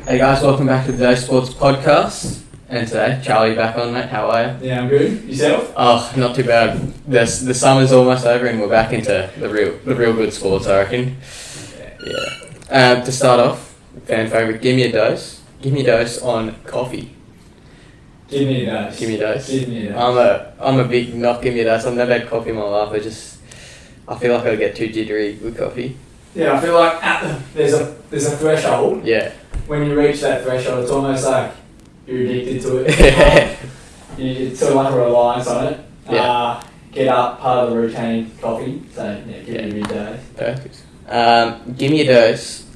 Hey guys, welcome back to the Day Sports Podcast. And today, Charlie back on, mate. How are you? Yeah, I'm good. Yourself? Oh, not too bad. The summer's almost over and we're back into the real good sports, I reckon. Yeah. To start off, fan favourite, give me a dose. Give me a dose on coffee. Give me a dose. Give me a dose. Give me a dose. I'm a big not give me a dose. I've never had coffee in my life. I feel like I get too jittery with coffee. Yeah, I feel like there's a threshold. Yeah. When you reach that threshold, it's almost like you're addicted to it. It's sort of like a reliance on it. Yeah. Get up, part of the routine, coffee. So, yeah, give me a dose. Perfect. Give me a dose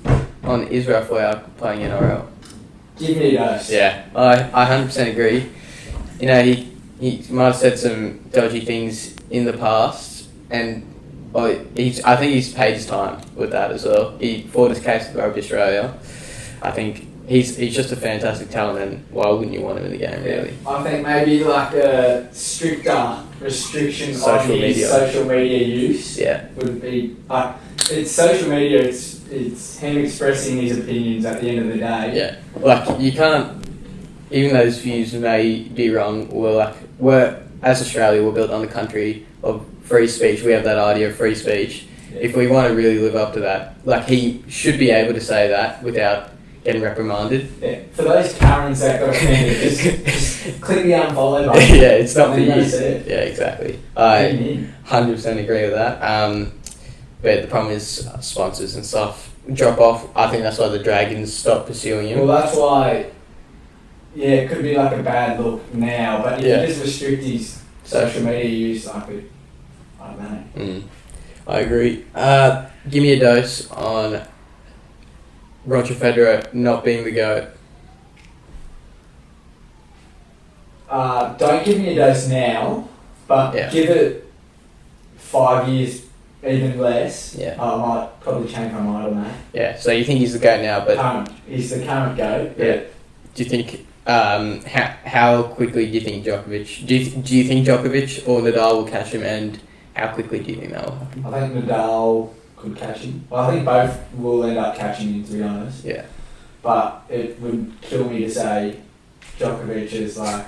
on Israel Folau playing NRL. Give me a dose. Yeah, I 100% agree. You know, he might have said some dodgy things in the past, and I think he's paid his time with that as well. He fought his case with Rugby Australia. I think he's just a fantastic talent, and why wouldn't you want him in the game, really? I think maybe like a stricter restriction on his social media use would be... it's social media, it's him expressing his opinions at the end of the day. Yeah, like you can't, even though his views may be wrong, we're as Australia, we're built on the country of free speech. We have that idea of free speech. Yeah. If we want to really live up to that, like he should be able to say that without getting reprimanded. Yeah. For those Karens that got offended, just click the unfollow button. Yeah, it's not for you. Yeah, exactly. I 100% agree with that. But the problem is sponsors and stuff drop off. I think that's why the Dragons stopped pursuing him. Well, that's why. Yeah, it could be like a bad look now, but if you just restrict his social media use, I don't know. I agree. Give me a dose on Roger Federer not being the GOAT. Don't give me a dose now, but give it 5 years, even less. Yeah. I might probably change my mind on that. Yeah, so you think he's the GOAT now, but... He's the current GOAT. Yeah. Do you think... how quickly do you think Djokovic... Do you think Djokovic or Nadal will catch him, and how quickly do you think that will happen? I think Nadal could catch him. Well, I think both will end up catching him, to be honest. Yeah. But it would kill me to say Djokovic is like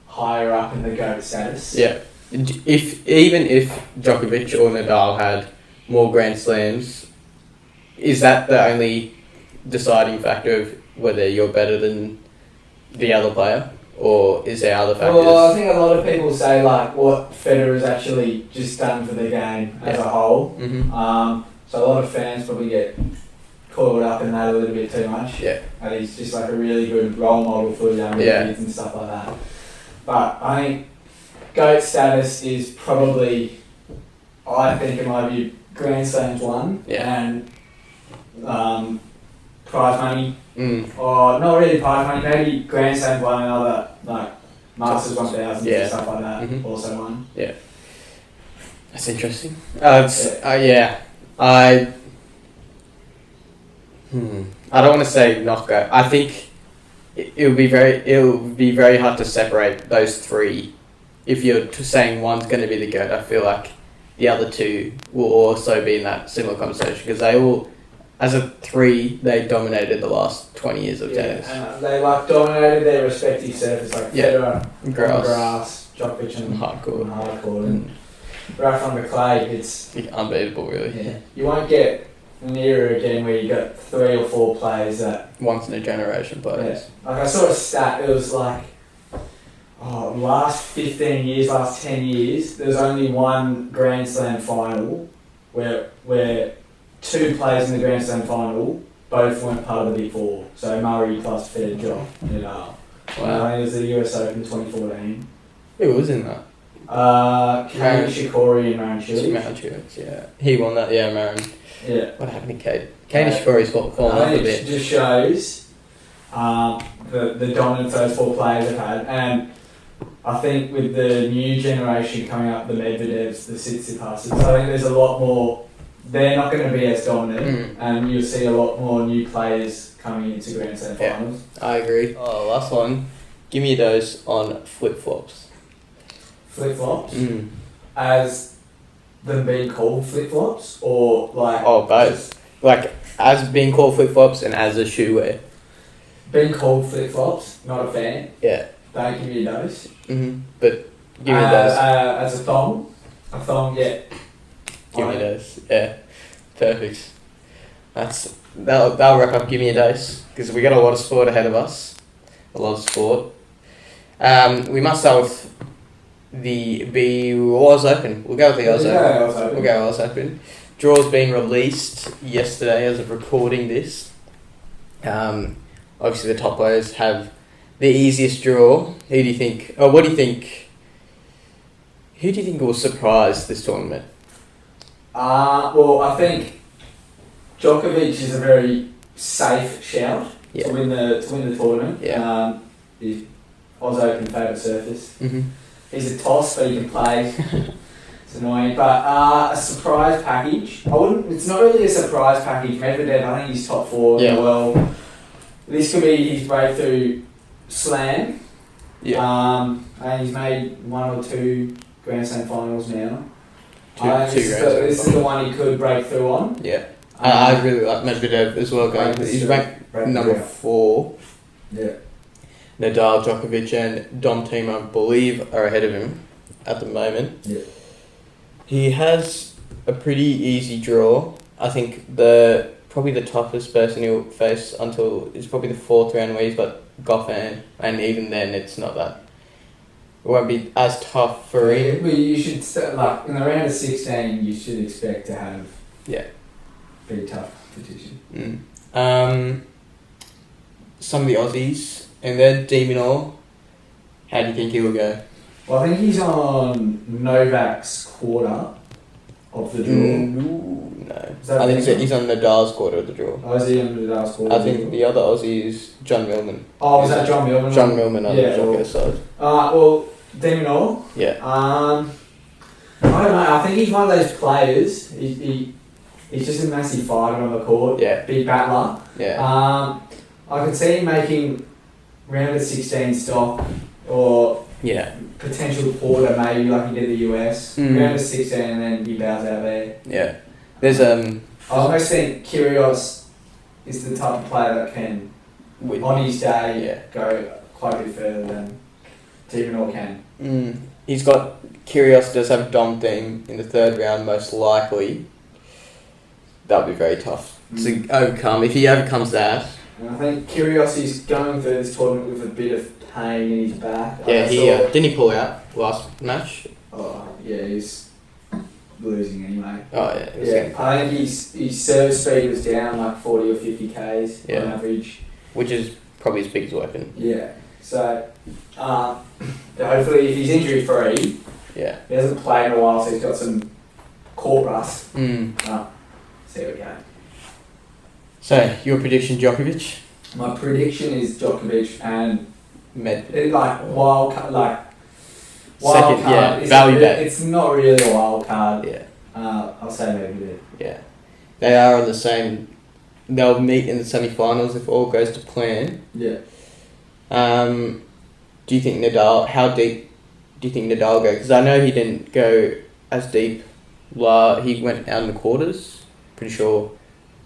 higher up in the GOAT status. Yeah. Even if Djokovic or Nadal had more Grand Slams, is that the only deciding factor of whether you're better than the other player, or is there other factors? Well, I think a lot of people say like what Federer's actually just done for the game as a whole. Mm-hmm. So a lot of fans probably get caught up in that a little bit too much. Yeah. And he's just like a really good role model for young kids and stuff like that. But I think GOAT status is probably, I think in my view, Grand Slams won and prize money. Or not really prize money, maybe Grand Slams won and other like Masters 1000 and stuff like that also won. Yeah. That's interesting. I don't want to say knockout. I think it would be very hard to separate those three. If you're saying one's going to be the GOAT, I feel like the other two will also be in that similar conversation, because they all, as a three, they dominated the last 20 years of tennis. And they dominated their respective surface, like Federer, grass, Djokovic and hardcourt. And right on the clay, it's unbeatable, really. Yeah. You won't get near again where you got 3 or 4 players that once in a generation players. Yeah. Like I saw a stat, it was like last 15 years, last 10 years, there's only one Grand Slam final where 2 players in the Grand Slam final both weren't part of the Big Four. So Murray plus Federer, Nadal. Wow. I think it was the US Open 2014. Who was in that? Kane Shikori and Marin Cilic. Yeah. He won that, Marin. Yeah. What happened to Kane? Kane Shikori's fallen off a bit. It just shows the dominance those 4 players have had. And I think with the new generation coming up, the Medvedevs, the Tsitsipas's, I think there's a lot more. They're not going to be as dominant, and you'll see a lot more new players coming into Grand Slam finals. I agree. Oh, last one. Give me a dose on flip-flops. Flip-flops? As them being called flip-flops, or like... Oh, both. Like, as being called flip-flops and as a shoe wear. been called flip-flops, not a fan. Yeah. Don't give me a dose. But give me a dose. As a thong, yeah. Give me a dose. Yeah. Perfect. That'll wrap up Give Me a Dose, because we got a lot of sport ahead of us. A lot of sport. We must start with the Aus Open. We'll go with the Aus Open. We'll go Aus Open. Draw's been released yesterday as of recording this. Obviously the top players have the easiest draw. Who do you think? Oh, what do you think? Who do you think will surprise this tournament? Well, I think Djokovic is a very safe shout to win the tournament. Yeah. He's Aus Open favourite surface. Mm-hmm. He's a toss, but he can play. It's annoying, but a surprise package. It's not really a surprise package. Medvedev, I think he's top 4 in the world. This could be his breakthrough slam. Yeah. And he's made 1 or 2 Grand Slam finals now. This is the one he could break through on. Yeah. I really like Medvedev as well. He's ranked number 4. Yeah. Nadal, Djokovic, and Dom Thiem, I believe, are ahead of him at the moment. Yeah. He has a pretty easy draw. I think probably the toughest person he'll face is probably the 4th round where he's got Goffin, and even then it's not that. It won't be as tough for him. But you should start, in the round of 16, you should expect to have pretty tough competition. Some of the Aussies, and then Damien, how do you think he'll go? Well, I think he's on Novak's quarter of the draw. No. I think he's on Nadal's quarter of the draw. Oh, is he on Nadal's quarter? I think the other Aussie is John Millman. Oh, is that John Millman? John Millman on the Djokovic side. Well, Damien. Yeah. I don't know. I think he's one of those players. He's just a massive fighter on the court. Yeah. Big battler. Yeah. I could see him making round of 16 stop or potential quarter maybe like he did the US. Round of 16 and then he bows out there. Yeah. There's I almost think Kyrgios is the type of player that can on his day go quite a bit further than Damien can. He's got Kyrgios does have Dom Thiem in the 3rd round most likely. That would be very tough to overcome if he overcomes that. And I think Kyrgios is going through this tournament with a bit of pain in his back. Yeah, didn't he pull out last match? Oh, yeah, he's losing anyway. Oh, yeah. I think his service speed was down like 40 or 50 Ks on average. Which is probably his biggest weapon. Yeah. So, hopefully if he's injury free, he hasn't played in a while, so he's got some court rust. See how we go. So, your prediction, Djokovic? My prediction is Djokovic and Medvedev. Wild card. Second, value bet. It's not really a wild card. Yeah. I'll say Medvedev. Yeah. They are on the same. They'll meet in the semi-finals if all goes to plan. Yeah. Do you think Nadal? How deep do you think Nadal go? Because I know he didn't go as deep. He went out in the quarters. Pretty sure.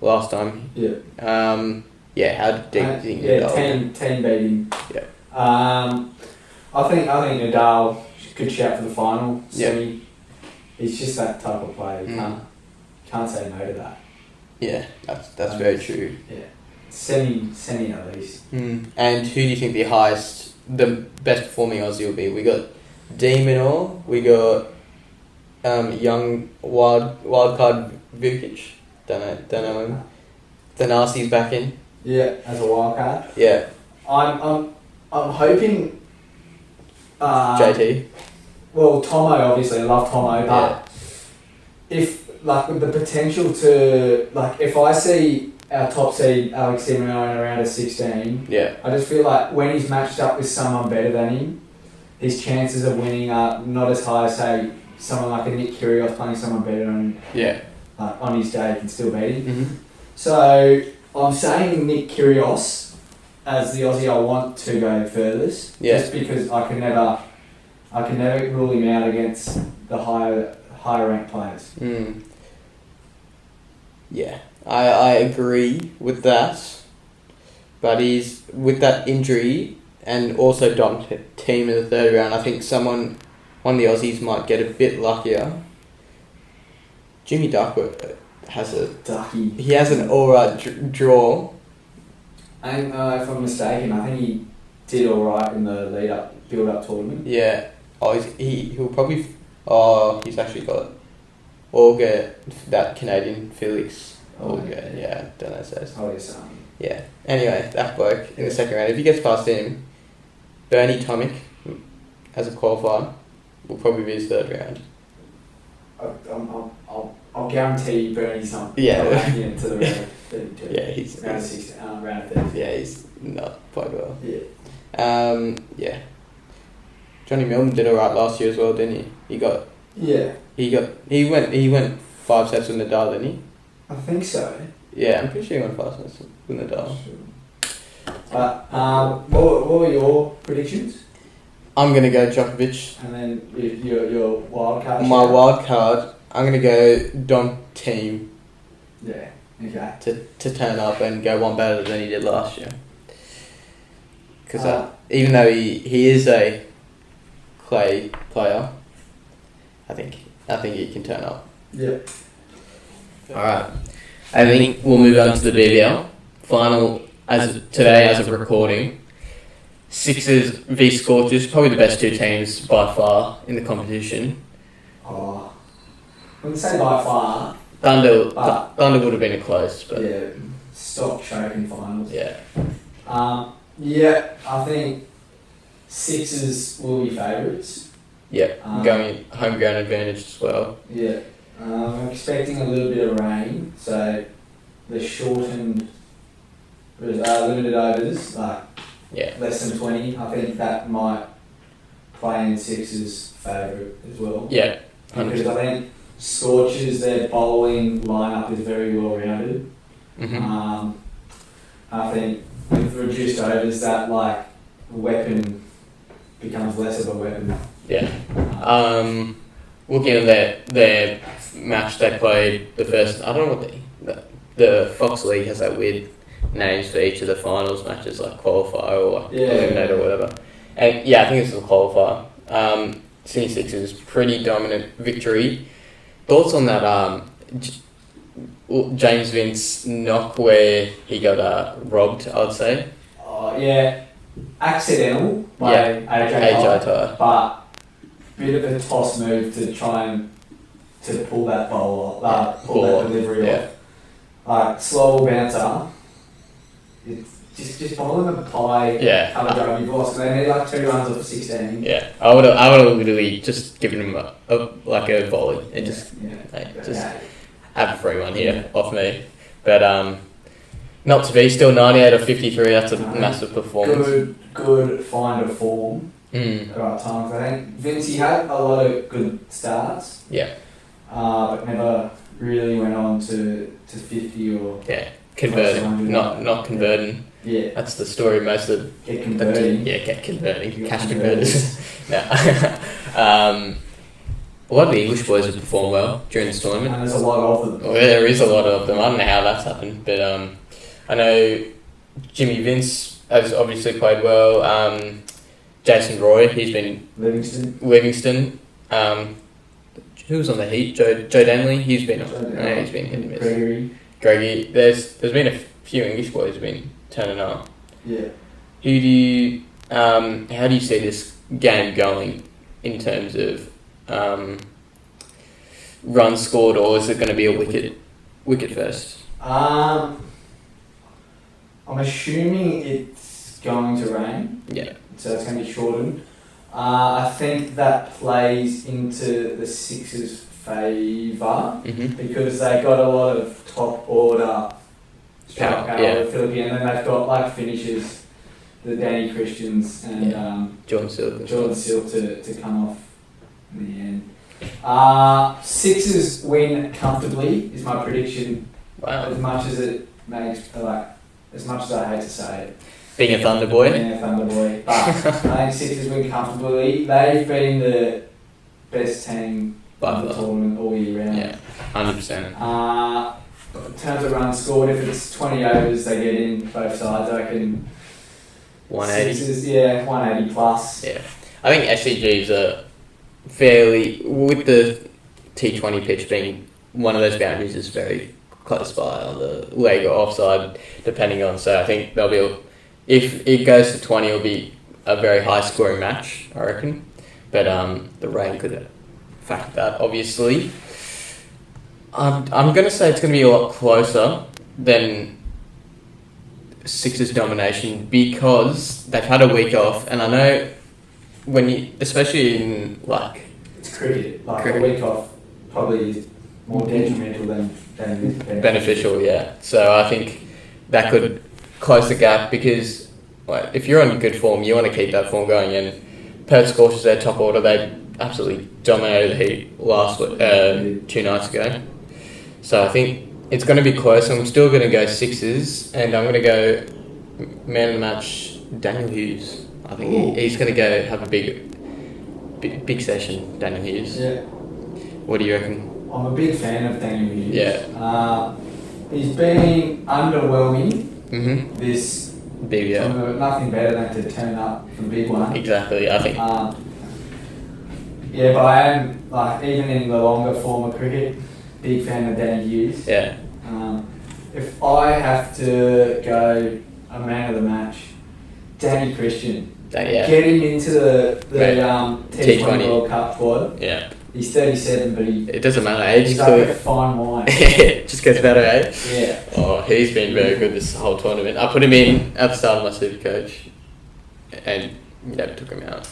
Last time. Yeah. How deep do you think Nadal? 10 beating. Yeah. I think Nadal could shout for the final. Semi. He's just that type of player. You can't say no to that. Yeah, that's very true. Yeah. Semi at least. And who do you think the best performing Aussie will be? We got Damien, we got young wild card Vukic. Don't know him. Thanasi's back in. Yeah, as a wild card. Yeah. I'm hoping. JT. Well, Tomo obviously. I love Tomo, but if with the potential to if I see our top seed Alex de Minaur in a round of 16, I just feel like when he's matched up with someone better than him, his chances of winning are not as high as say someone like a Nick Kyrgios playing someone better than him. Yeah. On his day can still beat him. Mm-hmm. So I'm saying Nick Kyrgios as the Aussie I want to go furthest. Yeah. Just because I can never rule him out against the higher ranked players. Yeah, I agree with that. but he's with that injury and also Dom team in the third round. I think one of the Aussies might get a bit luckier. Jimmy Duckworth has he has an alright draw. I don't know if I'm mistaken. I think he did alright in the build-up tournament. Yeah. Oh, he'll probably. Oh, he's actually got Olga, that Canadian Felix. Olga, yeah, don't know says. Oh, yes. Yeah. Anyway, that bloke in the second round. If he gets past him, Bernie Tomic as a qualifier will probably be his third round. I'll guarantee Bernie's not Yeah. making it to the round of 32. Yeah, he's round of 6, round of 32. Yeah, he's not quite well. Yeah. Yeah. Johnny Milton did alright last year as well, didn't he? He went 5 sets with Nadal, didn't he? I think so. Yeah, I'm pretty sure he went 5 sets with Nadal. But what were your predictions? I'm gonna go Djokovic. And then your wild card. My wild card, I'm gonna go Dom team. Yeah. Okay. To turn up and go one better than he did last year. Because even though he is a clay player, I think he can turn up. Yeah. Alright. I think we'll move on to the BBL final today as of recording. Sixers v Scorchers, probably the best 2 teams by far in the competition. Oh, I wouldn't say by far. Thunder would have been a close, but yeah, stock choking finals. Yeah. Yeah, I think Sixers will be favourites. Yeah, going homegrown advantage as well. Yeah, I'm expecting a little bit of rain, so the shortened limited overs, less than 20. I think that might play in Sixers' favour as well. Yeah, 100%. Because I think Scorchers, their bowling lineup is very well rounded. Mm-hmm. I think with reduced overs, that weapon becomes less of a weapon. Yeah. Looking at their match they played, the first, I don't know what the Fox League has that weird names for each of the finals matches, like qualifier or eliminate or whatever. And yeah, I think this is a qualifier. Sydney Sixers pretty dominant victory. Thoughts on that James Vince knock where he got robbed, I'd say. Oh yeah, accidental by AJ Tyler. But bit of a toss move to try and to pull that bowl off, pull that delivery off. Slow bouncer. It's just bowl him a pie. Yeah. Have a go. You've lost. They need 2 runs off 16. Yeah, I would have literally just given him a volley and just have a free one here off me. But not to be, still 98 of 53. That's a massive performance. Good find of form. Mm. At the right times. I think Vince had a lot of good starts. Yeah. But never really went on to 50 or converting, not converting. Yeah, that's the story. Most of get converting. Get converting. Cash converters. No. A lot of the English boys have performed well during this tournament. And there's a lot of them. Well, there is a lot of them. I don't know how that's happened, but I know Jimmy Vince has obviously played well. Jason Roy, he's been Livingston. Who was on the Heat? Joe Danley. He's been hit and miss. Greggy. There's been a few English boys who've been turning up. Yeah. How do you see this game going in terms of runs scored, or is it going to be a wicket first? I'm assuming it's going to rain. Yeah. So it's going to be shortened. I think that plays into the Sixers' favour because they got a lot of top order power in the Philippines, and then they've got finishers, the Danny Christians and Jordan Silk to come off in the end. Sixers win comfortably is my prediction. Wow. As much as it makes as much as I hate to say it. Being a Thunder boy. But I think Sixers win comfortably. They've been the best team of the tournament all year round. Yeah, 100%. in terms of runs scored, if it's 20 overs, they get in both sides. I reckon 180. sixes, yeah, 180 plus. Yeah. I think SCGs are fairly, with the T20 pitch being one of those boundaries is very close by on the leg or offside, depending on. So I think there'll be, if it goes to 20, it'll be a very high scoring match, I reckon. But the rain could affect that, obviously. I'm going to say it's going to be a lot closer than Sixers domination because they've had a week off, and I know when you, especially in like it's cricket, like a week off probably is more detrimental than beneficial. Yeah, so I think that could close the gap because like, if you're on good form, you want to keep that form going. And Perth Scorchers, their top order, they absolutely dominated the Heat last 2 nights ago. So I think it's going to be close. I'm still going to go Sixers, and I'm going to go man of the match, Daniel Hughes. I think he's going to go have a big session, Daniel Hughes. Yeah. What do you reckon? I'm a big fan of Daniel Hughes. Yeah. He's been underwhelming this BBL. Nothing better than to turn up for the big one. Exactly, I think. Yeah, but I am, like, even in the longer form of cricket, big fan of Danny Hughes. Yeah. If I have to go a man of the match, Danny Christian. Yeah. Get him into the T20 World Cup squad. Yeah. He's 37, but it doesn't matter age. He's like a fine wine. It just gets better, eh? Yeah. Oh, he's been very good this whole tournament. I put him in at the start of my super coach, and never took him out.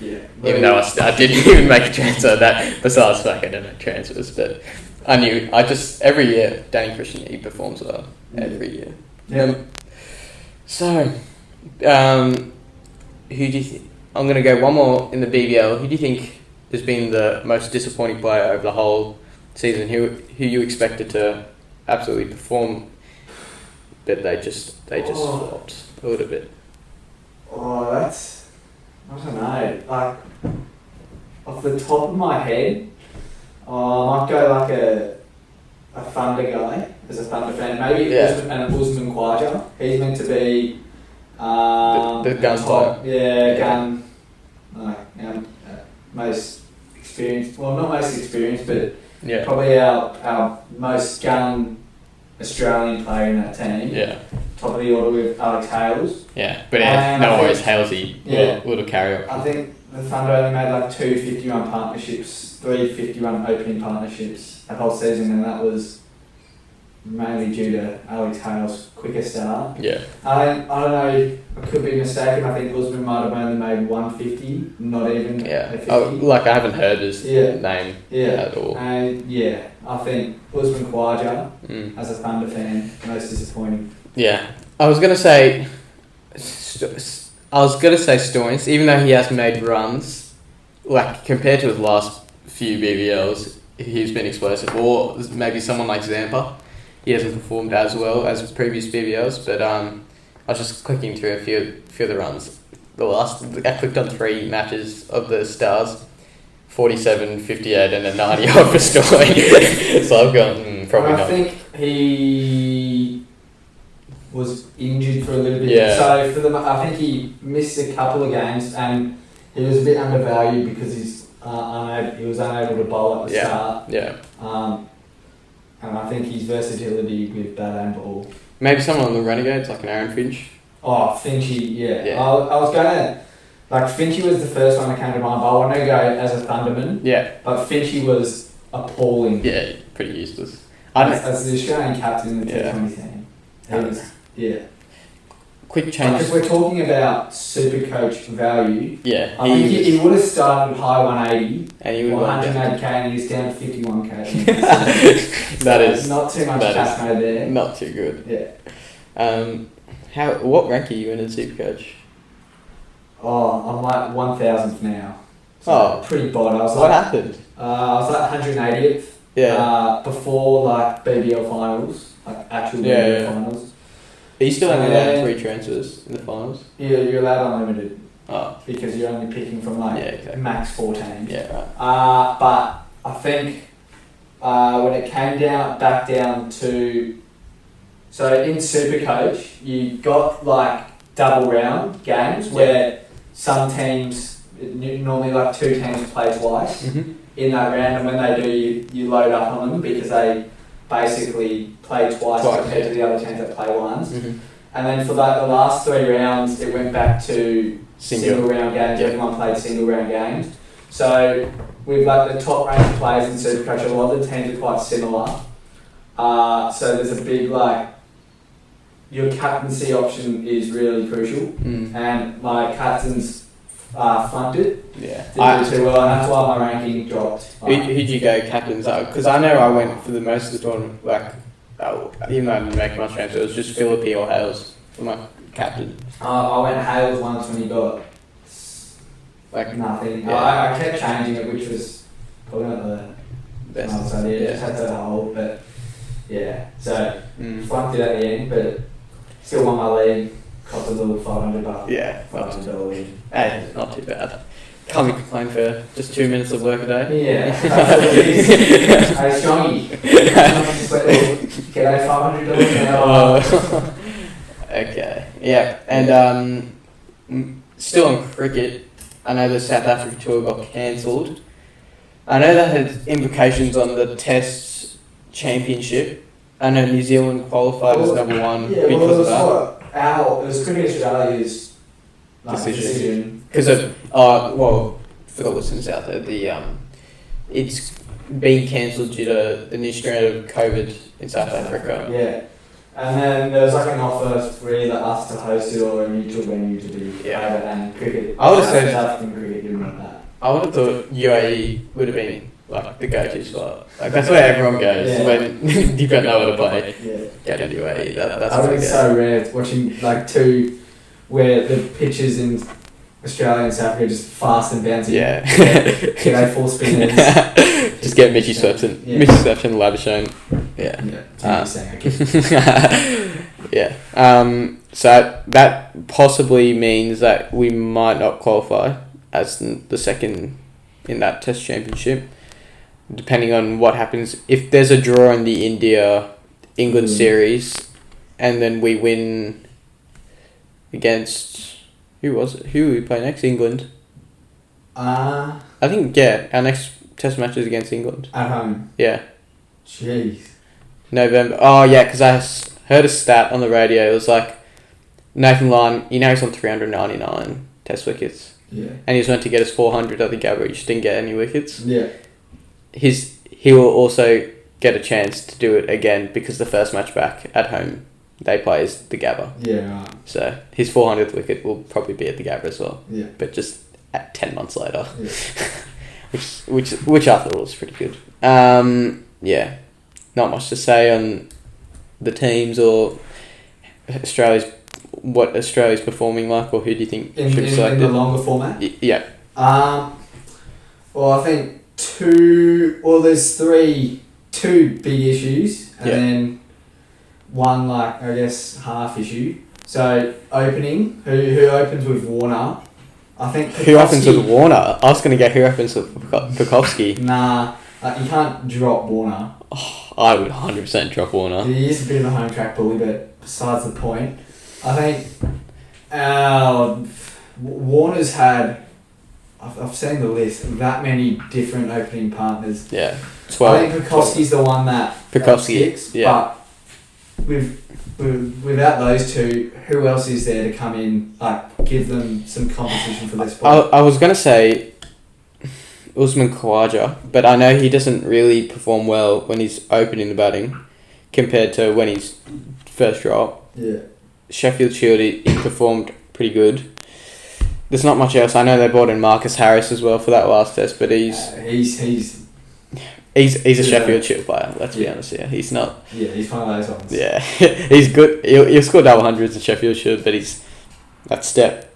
Yeah. Even though I didn't even make a transfer. That besides the fact I don't make transfers, but I knew every year Danny Christian he performs well every year. Yeah. So, who do you think? I'm going to go one more in the BBL. Who do you think has been the most disappointing player over the whole season? Who you expected to absolutely perform, but they just flopped a little bit. Oh, that's, I don't know. Like off the top of my head, I might go like a Thunder guy as a Thunder fan. Maybe Usman Khwaja. He's meant to be the gun top. Gun. Most experienced. Well, not most experienced, but probably our most gun Australian player in that team. Yeah. Top of the order with Alex Hales. Yeah, but no worries, Halesy will carry up. I think the Thunder only made like 2 50-run partnerships, 3 50-run opening partnerships that whole season, and that was mainly due to Alex Hales' quicker start. Yeah. I don't know, I could be mistaken. I think Usman might have only made 150, not even a 50. I haven't heard his name at all. And I think Usman Khwaja, as a Thunder fan, most disappointing. Yeah. I was gonna say Stoynes, even though he has made runs, like compared to his last few BBLs, he's been explosive. Or maybe someone like Zampa. He hasn't performed as well as previous BBLs, but I was just clicking through a few of the runs. I clicked on 3 matches of the Stars, 47, 58 and a 90 off for Stoy. So I've gone, probably not. I think he was injured for a little bit. Yeah. So I think he missed a couple of games and he was a bit undervalued because he was unable to bowl at the start. Yeah. And I think his versatility with bat and ball. Maybe someone on the Renegades, like an Aaron Finch. Oh, Finchy, yeah. I was going to... Like, Finchy was the first one that came to mind, but I want to go as a Thunderman. Yeah. But Finchy was appalling. Yeah, pretty useless. As the Australian captain in the T20 team. He was, Quick change. Because we're talking about super coach value. Yeah. I think he would have started high 180 and he would have 108k and he's down to 51k. That is not too much cash made there. Not too good. Yeah. What rank are you in Supercoach? Oh, I'm like 1000th now. So pretty bad. What happened? I was like 180th. Yeah. Before like BBL finals, like actual BBL finals. Are you still only allowed 3 transfers in the finals? Yeah, you're allowed unlimited. Oh. Because you're only picking from like max 14. Yeah, right. But I think when it came back down to... So in Supercoach, you got like double round games where some teams, normally like 2 teams play twice in that round, and when they do, you load up on them because they basically play twice compared to the other teams that play once. And then for the last 3 rounds, it went back to single round games. Everyone played single round games. So with like the top ranked players in Supercoach, a lot of the teams are quite similar. So there's a big like, your captaincy option is really crucial, and my captains flunked it. Yeah, didn't do too well, and that's why my ranking dropped. Who'd you go captains? Because I know I went for the most of the tournament, like, even though I didn't make much transfer, it was just Philippi or Hales for my captain. I went Hales once when he got like nothing. Yeah. I kept changing it, which was probably not the best idea. Just had to hold, but yeah. So flunked it at the end, but still won my league. Cost a little $500. Yeah, $500 league. Hey, not too bad. Can't be complained for just 2 minutes of work a day. Yeah, that's what it is. Hey, Strongy. Get a $500 now. Okay, yeah, and still on cricket, I know the South Africa tour got cancelled. I know that had implications on the Test Championship. I know New Zealand qualified as number 1 because of that. It was Cricket Australia's decision. Because of, for the listeners out there, it's been cancelled due to the new strain of COVID in South Africa. Yeah. And then there was like an offer for either us to host it or a neutral venue to be private, and cricket. I would have said South African cricket didn't want that. I would have thought UAE would have been like the go-to spot. Like that's where everyone goes when you don't know what to play. Yeah. Go to UAE. That's I think it's so rare watching like 2 where the pitches in Australia and South Africa are just fast and bouncy. Yeah. Get 4 spinners. Just get Mitchy Swept and Labuschagne. Yeah. So that possibly means that we might not qualify as the second in that Test Championship, depending on what happens. If there's a draw in the India-England series, and then we win against... Who was it? Who we play next? England. I think, our next Test match is against England. At home? Yeah. Jeez. November. Oh, yeah, because I heard a stat on the radio. It was like, Nathan Lyon, he's on 399 Test wickets. Yeah. And he was meant to get us 400 at the Gabba. He just didn't get any wickets. Yeah. He will also get a chance to do it again because the first match back at home they play is the Gabba. Yeah, right. So his 400th wicket will probably be at the Gabba as well. Yeah. But just at 10 months later. Yeah. which I thought was pretty good. Yeah. Not much to say on the teams or what Australia's performing like, or who do you think should be selected? In the longer format? Yeah. Well, I think there's two big issues, and then one, like, I guess, half issue. So, opening, who opens with Warner? I think Pekowski, who opens with Warner? I was going to go who opens with Pekowski. Nah, you can't drop Warner. Oh, I would 100% drop Warner. He is a bit of a home track bully, but besides the point, I think Warner's had, I've seen the list, that many different opening partners. Yeah, 12. I think Pekowski's the one that sticks, but without those two, who else is there to come in, like, give them some competition for this spot? I was going to say Usman Khawaja, but I know he doesn't really perform well when he's opening the batting compared to when he's first drop. Yeah. Sheffield Shield, he performed pretty good. There's not much else. I know they brought in Marcus Harris as well for that last test, but he's a Sheffield Shield player. Let's be honest here. He's not. Yeah, he's one of those ones. Yeah, he's good. He'll score double hundreds in Sheffield Shield, but he's that step.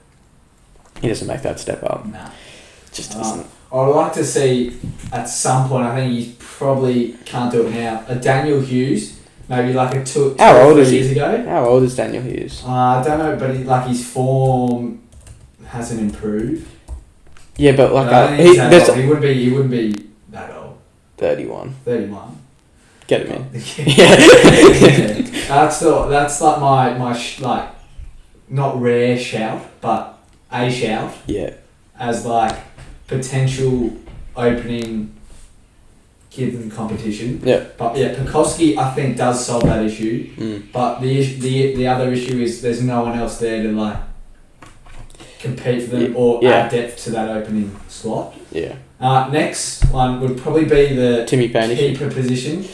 He doesn't make that step up. Nah. Just doesn't. I'd like to see at some point. I think he probably can't do it now. A Daniel Hughes. Maybe like a 2 years ago. How old is Daniel Hughes? I don't know, but his form hasn't improved. Yeah, but like he wouldn't be that old. 31. 31. Get him in. Yeah. That's like my like not rare shout, but a shout. Yeah. As like potential opening given competition. Yeah. But yeah, Pekoski I think does solve that issue. But the other issue is there's no one else there to like compete for them or add depth to that opening slot. Yeah. Next one would probably be the Timmy Payne keeper position.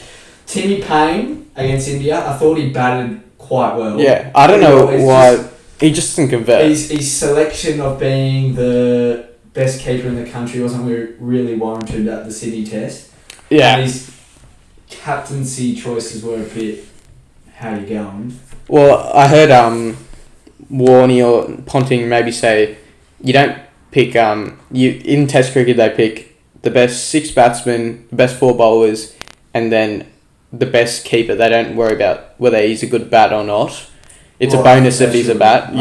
Timmy Payne against India, I thought he batted quite well. Yeah, I don't know why he just didn't convert. His selection of being the best keeper in the country wasn't really warranted at the Sydney Test. Yeah. And his captaincy choices were a bit, how you going? Well, I heard Warney or Ponting maybe say you don't pick in Test cricket they pick the best 6 batsmen, the best 4 bowlers, and then the best keeper. They don't worry about whether he's a good bat or not. It's a bonus if he's a bat.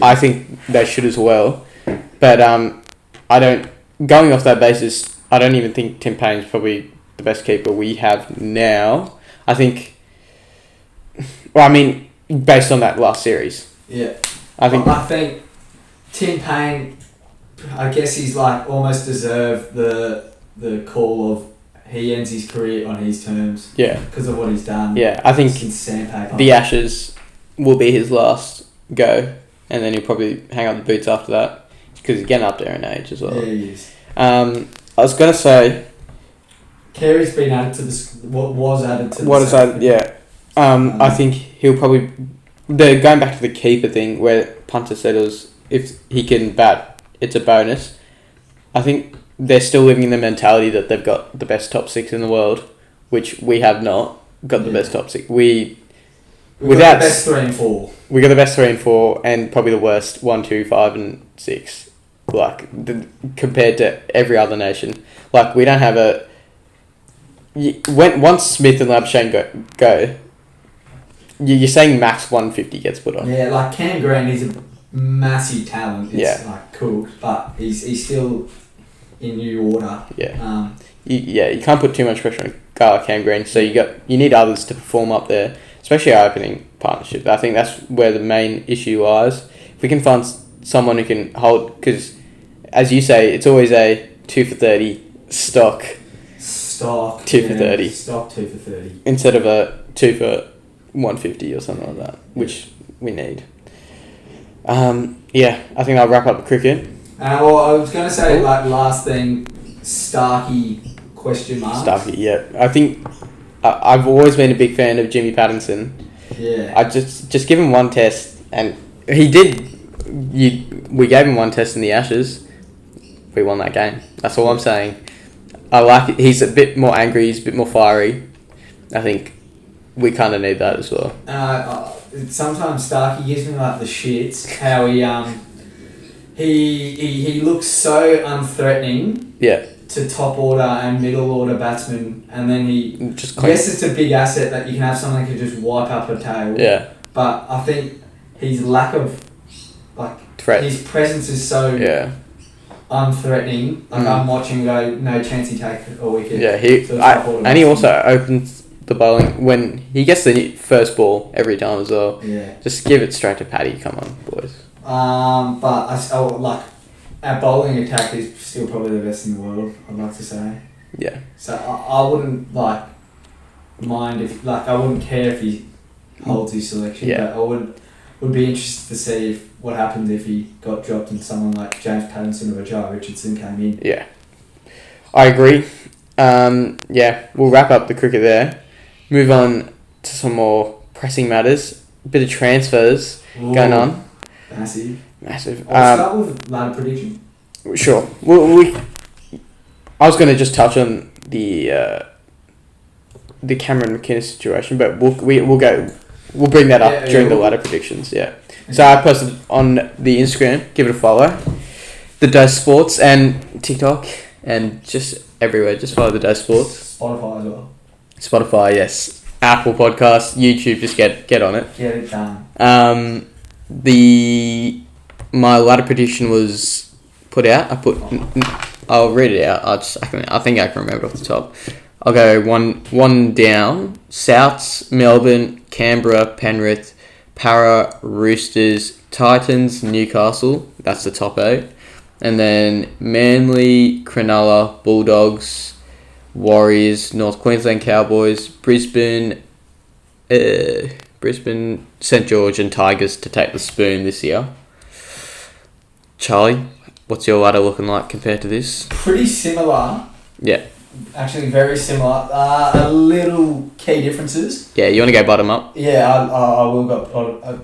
I think they should as well. But I don't. Going off that basis, I don't even think Tim Payne's probably the best keeper we have now. I think. Well, I mean, based on that last series. Yeah. I think Tim Payne, I guess he's like almost deserved the call of he ends his career on his terms. Yeah. Because of what he's done. Yeah, I think the Ashes will be his last go, and then he'll probably hang up the boots after that because he's getting up there in age as well. Yeah, he is. I was gonna say, Carey's been added to this. What was added to? What is added? Yeah. I think he'll probably. They're going back to the keeper thing where Punter said it was if he can bat, it's a bonus. I think they're still living in the mentality that they've got the best top 6 in the world, which we have not got the best top 6. We've got the best 3 and 4. We got the best 3 and 4, and probably the worst 1, 2, 5, and 6. Like compared to every other nation, like we don't have a. Once Smith and Labuschagne go, you're saying max 150 gets put on. Yeah, like Cam Green, he's a massive talent. It's like cool, but he's still in new order. Yeah. You can't put too much pressure on a guy like Cam Green, so you need others to perform up there, especially our opening partnership. I think that's where the main issue lies. If we can find someone who can hold, because as you say, it's always a 2 for 30 stock 2 for 30 stock 2 for 30 instead of a 2 for 150 or something like that, which we need. I think I'll wrap up the cricket. Well, I was going to say, like, last thing, Starkey question mark. Starkey, yeah. I think I've always been a big fan of Jimmy Pattinson. Yeah. I just give him one test, and he did. We gave him one test in the Ashes. We won that game. That's all I'm saying. I like it. He's a bit more angry. He's a bit more fiery. I think we kind of need that as well. Sometimes Starkey gives me like the shits. How he looks so unthreatening. Yeah. To top order and middle order batsmen, and then yes, it's a big asset that you can have someone that can just wipe up a tail. Yeah. But I think his lack of threat, his presence is so unthreatening. Like I'm watching go, no chance he take a wicket. Yeah, he also opens the bowling when he gets the first ball every time as well. Yeah. Just give it straight to Paddy. Come on, boys. But our bowling attack is still probably the best in the world, I'd like to say. Yeah. So I wouldn't mind if I wouldn't care if he holds his selection. Yeah. But I would be interested to see what happens if he got dropped and someone like James Pattinson or Jai Richardson came in. Yeah. I agree. We'll wrap up the cricket there. Move on to some more pressing matters. A bit of transfers going on. Massive. Massive. I'll start with ladder prediction. Sure. I was going to just touch on the Cameron McInnes situation, but we'll bring that up during the ladder predictions. Yeah. Okay. So I posted on the Instagram. Give it a follow. The Dose Sports and TikTok and just everywhere. Just follow the Dose Sports. Spotify as well. Spotify, yes. Apple Podcasts, YouTube. Just get on it. Get it done. My ladder prediction was put out. I'll read it out. I think I can remember it off the top. I'll go one down. Souths, Melbourne, Canberra, Penrith, Para, Roosters, Titans, Newcastle. That's the top 8. And then Manly, Cronulla, Bulldogs, Warriors, North Queensland Cowboys, Brisbane, St George and Tigers to take the spoon this year. Charlie, what's your ladder looking like compared to this? Pretty similar. Yeah. Actually, very similar. A little key differences. Yeah, you want to go bottom up? Yeah, I will go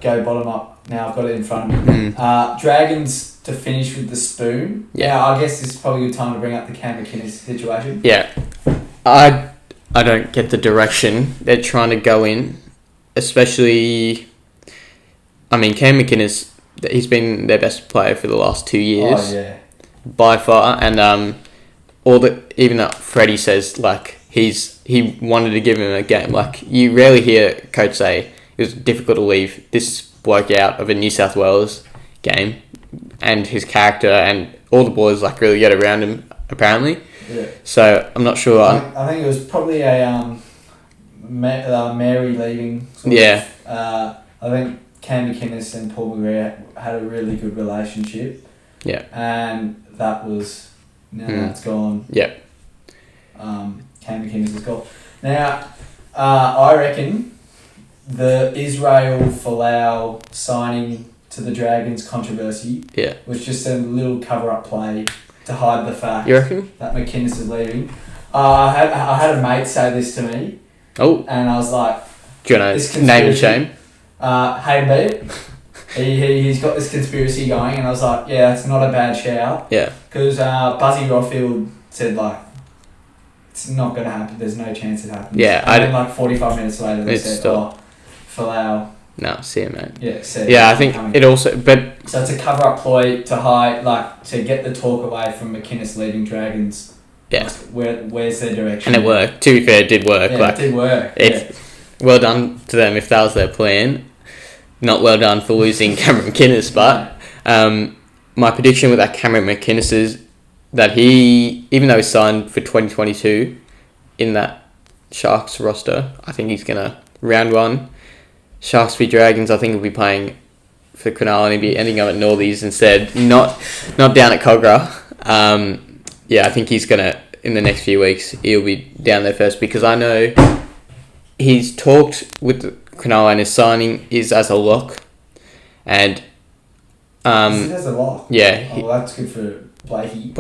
bottom up now. I've got it in front of me. Dragons to finish with the spoon. Yeah, I guess this is probably a good time to bring up the Cam McInnes situation. Yeah. I don't get the direction they're trying to go in, especially... I mean, Cam McInnes, he's been their best player for the last 2 years. Oh, yeah. By far, and even that Freddie says like he wanted to give him a game. Like you rarely hear a coach say it was difficult to leave this bloke out of a New South Wales game, and his character and all the boys like really get around him apparently. Yeah. So I'm not sure. I think it was probably a Mary leaving. Yeah. I think Cam McInnes and Paul McGrath had a really good relationship. Yeah. And that was... Now that's gone. Yep. Cam McInnes is gone. Now, I reckon the Israel Folau signing to the Dragons controversy was just a little cover-up play to hide the fact you reckon? that McInnes is leaving. I had a mate say this to me. Oh. And I was like... Do you know name and shame? Hayden Beat. He's got this conspiracy going, and I was like, yeah, that's not a bad shout. Yeah. Because Buzzy Rothfield said, like, it's not going to happen. There's no chance it happens. Yeah. And then, like, 45 minutes later, they said, Folau. No, see you, mate. Yeah, I think it also... But so it's a cover-up ploy to hide, like, to get the talk away from McInnes leaving Dragons. Yeah. Where's their direction? And it worked. To be fair, it did work. Yeah, it did work. Well done to them if that was their plan. Not well done for losing Cameron McInnes, but my prediction with that Cameron McInnes is that he, even though he's signed for 2022 in that Sharks roster, I think he's going to round 1. Sharks v Dragons, I think he'll be playing for Cronulla and he'll be ending up at Northies instead, not down at Cogra. I think he's going to, in the next few weeks, he'll be down there first because I know he's talked with Cronulla and his signing is as a lock, and is it as a lock? Yeah. Oh, well, that's good for Blakey.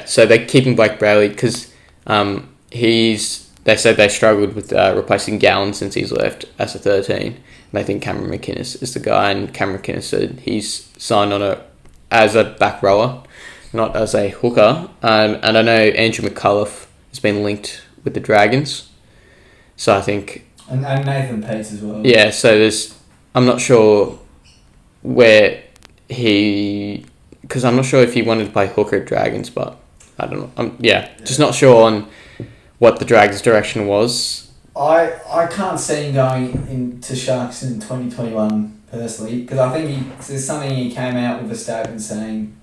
So they're keeping Blake Brayley because they said they struggled with replacing Gallen since he's left as a 13. And they think Cameron McInnes is the guy, and Cameron McInnes said he's signed as a back rower, not as a hooker. And I know Andrew McCullough has been linked with the Dragons, so I think. And Nathan Peace as well. Yeah, so I'm not sure where because I'm not sure if he wanted to play hooker at Dragons, but I don't know. Just not sure on what the Dragons' direction was. I can't see him going into Sharks in 2021 personally, because I think there's something he came out with a statement saying,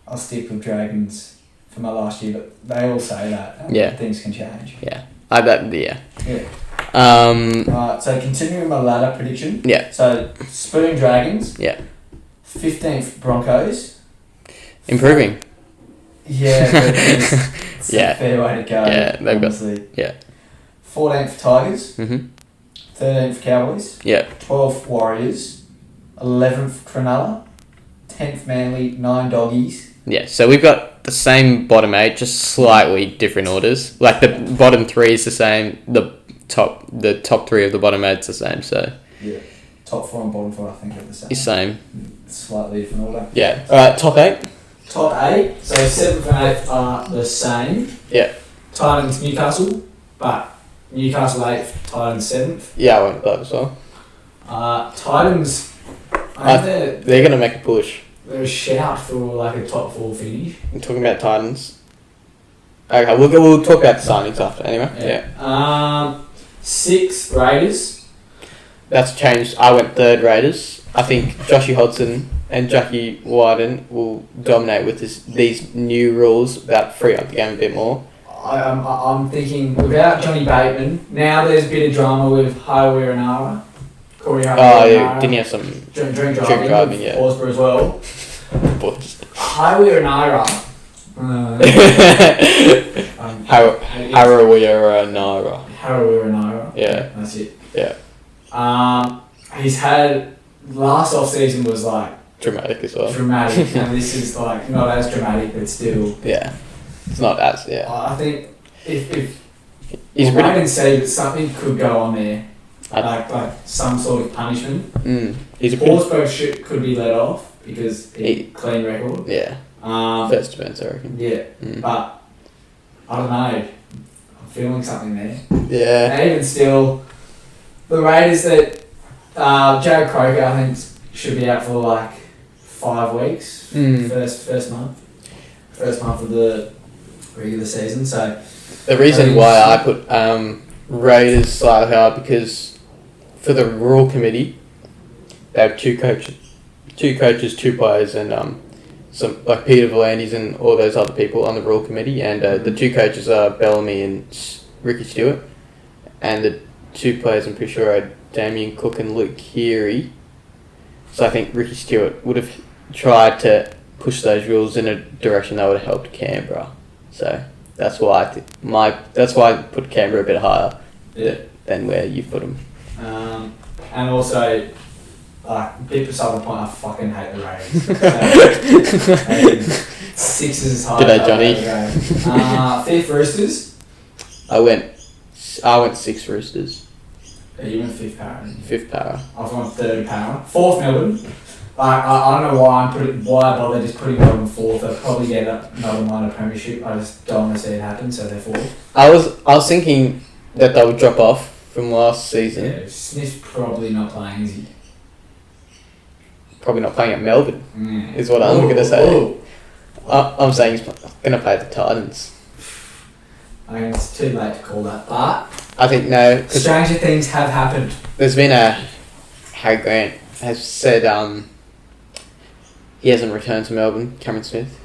I'll stick with Dragons for my last year, but they all say that. And things can change. Yeah. Alright, so continuing my ladder prediction. Yeah. So Spoon Dragons. Yeah. 15th Broncos. Improving. Yeah, but it's a fair way to go. Yeah, they've honestly. got. Yeah. 14th Tigers. 13th Cowboys. Yeah. 12th Warriors. 11th Cronulla. 10th Manly. 9 Doggies. Yeah, so we've got the same bottom 8, just slightly different orders. Like the bottom 3 is the same. The top 3 of the bottom 8 is the same. So yeah, top 4 and bottom 4 I think are the same. It's same. Slightly different order. Yeah. All right. Top 8. Top 8. So 7th and 8th are the same. Yeah. Titans, Newcastle, but Newcastle 8th, Titans 7th. Yeah, I went with that as well. Titans. They're going to make a push. They're a shout for like a top 4 finish. I'm talking about Titans. Okay, we'll talk about the signings after anyway. Yeah. 6th Raiders. That's changed. I went 3rd Raiders. I think Joshy Hodgson and Jackie Wyden will dominate with these new rules that free up the game a bit more. I'm thinking without Johnny Bateman. Now there's a bit of drama with Harawira Nara. Corey Harawira. Didn't he have some drink driving? Yeah. Horsburgh as well. Boys. Harawira Nara. Harawira Nara. Harawira Nara. Yeah. That's it. Yeah. He's had last off season was like dramatic as well. Dramatic, and this is like not as dramatic, but still. Yeah. It's not as I think if he's wait and see that something could go on there, like some sort of punishment. He's a Horsburgh could be let off because he clean record. Yeah. First defence, I reckon. Yeah, but I don't know. I'm feeling something there. Yeah. And even still, the Raiders that Jared Croker I think should be out for like 5 weeks. First month of the regular season. So the reason why I put Raiders slightly higher because for the Rural Committee they have two coaches, 2 players, and some like Peter Volandis and all those other people on the Rural Committee, and the 2 coaches are Bellamy and Ricky Stewart, and the 2 players I'm pretty sure are Damien Cook and Luke Keary. So I think Ricky Stewart would have tried to push those rules in a direction that would have helped Canberra. So that's why I put Canberra a bit higher than where you've put them. And also, like, bit beside the point, I fucking hate the Raiders. 6 is high. G'day, Johnny. 5th Roosters. I went 6 Roosters. Yeah, you went 5th Power. 5th Power. I've gone 3rd Power. 4th Melbourne. I don't know why I bother just putting Melbourne 4th. They'll probably get another minor premiership. I just don't want to see it happen, so they're 4th. I was thinking that they would drop off from last season. Yeah, Smith's probably not playing, is he? Probably not playing at Melbourne, is what I'm going to say. I'm saying he's going to play at the Titans. I mean, it's too late to call that, but I think no. Stranger things have happened. There's been Harry Grant has said he hasn't returned to Melbourne, Cameron Smith.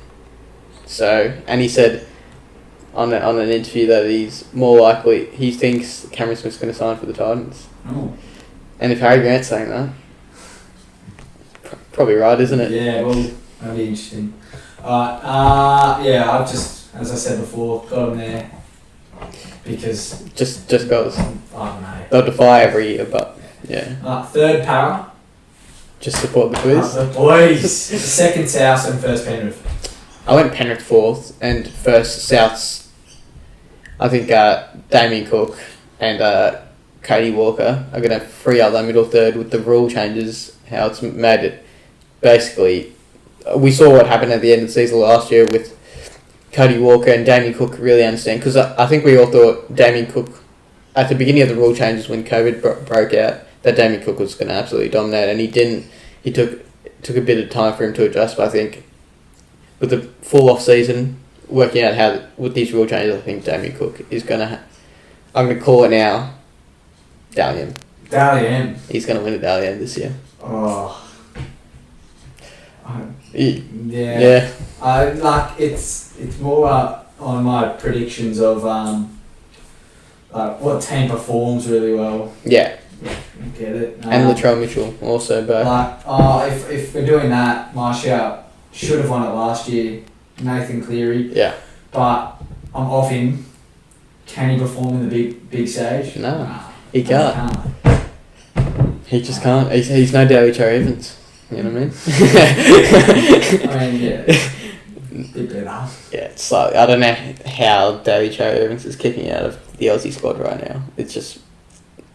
So, and he said on an interview that he's more likely, he thinks Cameron Smith's going to sign for the Titans. Oh. And if Harry Grant's saying that, probably right, isn't it? Yeah, well, that'd be interesting. Yeah, I've just, as I said before, got him there because just goes. I don't know. They'll defy every year, but yeah. 3rd Power. Just support the boys. The boys. 2nd South and 1st Penrith. I went Penrith 4th and 1st Souths. I think Damien Cook and Cody Walker are going to free up that middle third with the rule changes. How it's made it basically. We saw what happened at the end of the season last year with Cody Walker and Damien Cook really understand, because I think we all thought Damien Cook at the beginning of the rule changes when COVID broke out that Damien Cook was going to absolutely dominate, and he didn't. He took a bit of time for him to adjust, but I think with the full off season working out how with these rule changes, I think Damien Cook is going to. I'm going to call it now. Dalian. He's going to win a Dalian this year. Oh. Yeah. It's more on my predictions of what team performs really well. Yeah. Get it. And Latrell Mitchell also, but if we're doing that, Marshall should have won it last year. Nathan Cleary. Yeah. But I'm off him. Can he perform in the big stage? No, he can't. He just can't. He's no Daly Cherry Evans. You know what I mean? Yeah. Bit better. Yeah, it's like, I don't know how Daly Cherry Evans is kicking out of the Aussie squad right now. It's just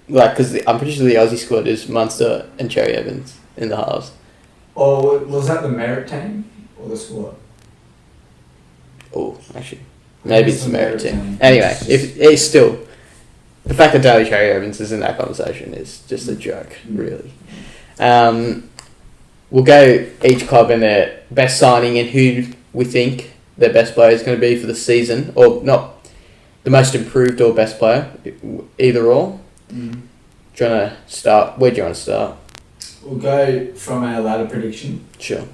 like, because I'm pretty sure the Aussie squad is Munster and Cherry Evans in the halves. Oh, was that the merit team or the squad? Oh, actually, maybe it's the merit team. Anyway, if it's still the fact that Daly Cherry Evans is in that conversation is just a joke, really. We'll go each club in their best signing and who we think their best player is going to be for the season, or not the most improved or best player, either or. Do you want to start? Where do you want to start? We'll go from our ladder prediction. Sure.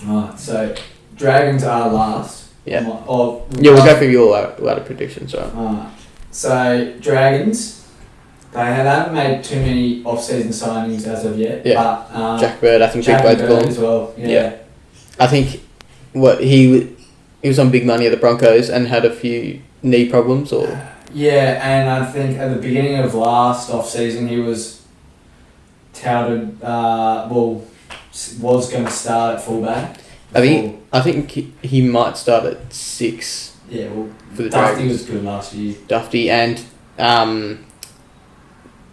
Alright, so Dragons are last. Yeah. Or Yeah, we'll go through your ladder predictions. So Dragons, they haven't made too many off-season signings as of yet. Yeah. But, Jack Bird, I think Jack we've both Bird gone. as well. Yeah. Yeah. I think he was on big money at the Broncos and had a few knee problems or. Yeah, and I think at the beginning of last off-season he was touted. Was going to start at fullback. I think he might start at 6. Yeah, well, for the Dufty Dragons. was good last year. Dufty and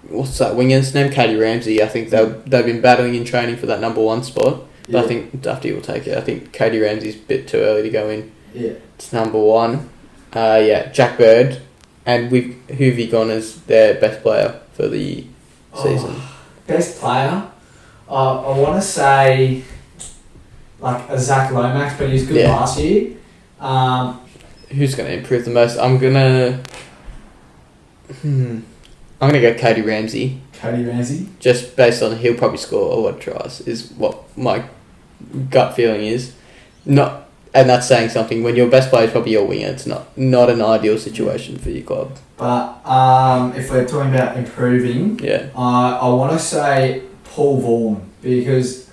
what's that winger's name? Katie Ramsey. I think they've been battling in training for that number 1 spot. But Yeah. I think Dufty will take it. I think Katie Ramsey's a bit too early to go in. Yeah. It's number 1. Jack Bird. And who have you gone as their best player for the season? Best player? I want to say like a Zach Lomax, but he was good last year. Who's going to improve the most? I'm gonna go Cody Ramsey. Cody Ramsey? Just based on he'll probably score a lot of tries is what my gut feeling is. And that's saying something. When your best player is probably your winger, it's not an ideal situation for your club. But if we're talking about improving, I want to say Paul Vaughan, because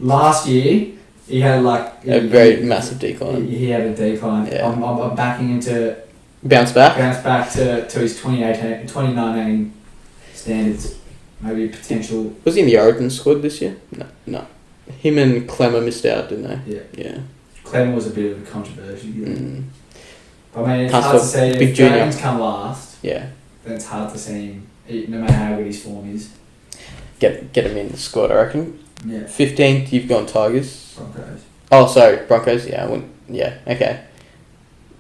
last year he had a very massive decline. He had a decline. Yeah. I'm backing him to bounce back to his 2019 standards. Maybe potential. Was he in the Origin squad this year? No. Him and Clemmer missed out, didn't they? Yeah. Clem was a bit of a controversy. I mean, it's Tough hard to say big if junior. Dragons come last. Yeah. Then it's hard to see him, no matter how good his form is. Get him in the squad, I reckon. Yeah. 15th, you've gone Tigers. Broncos. Oh, sorry, Broncos. Yeah, okay.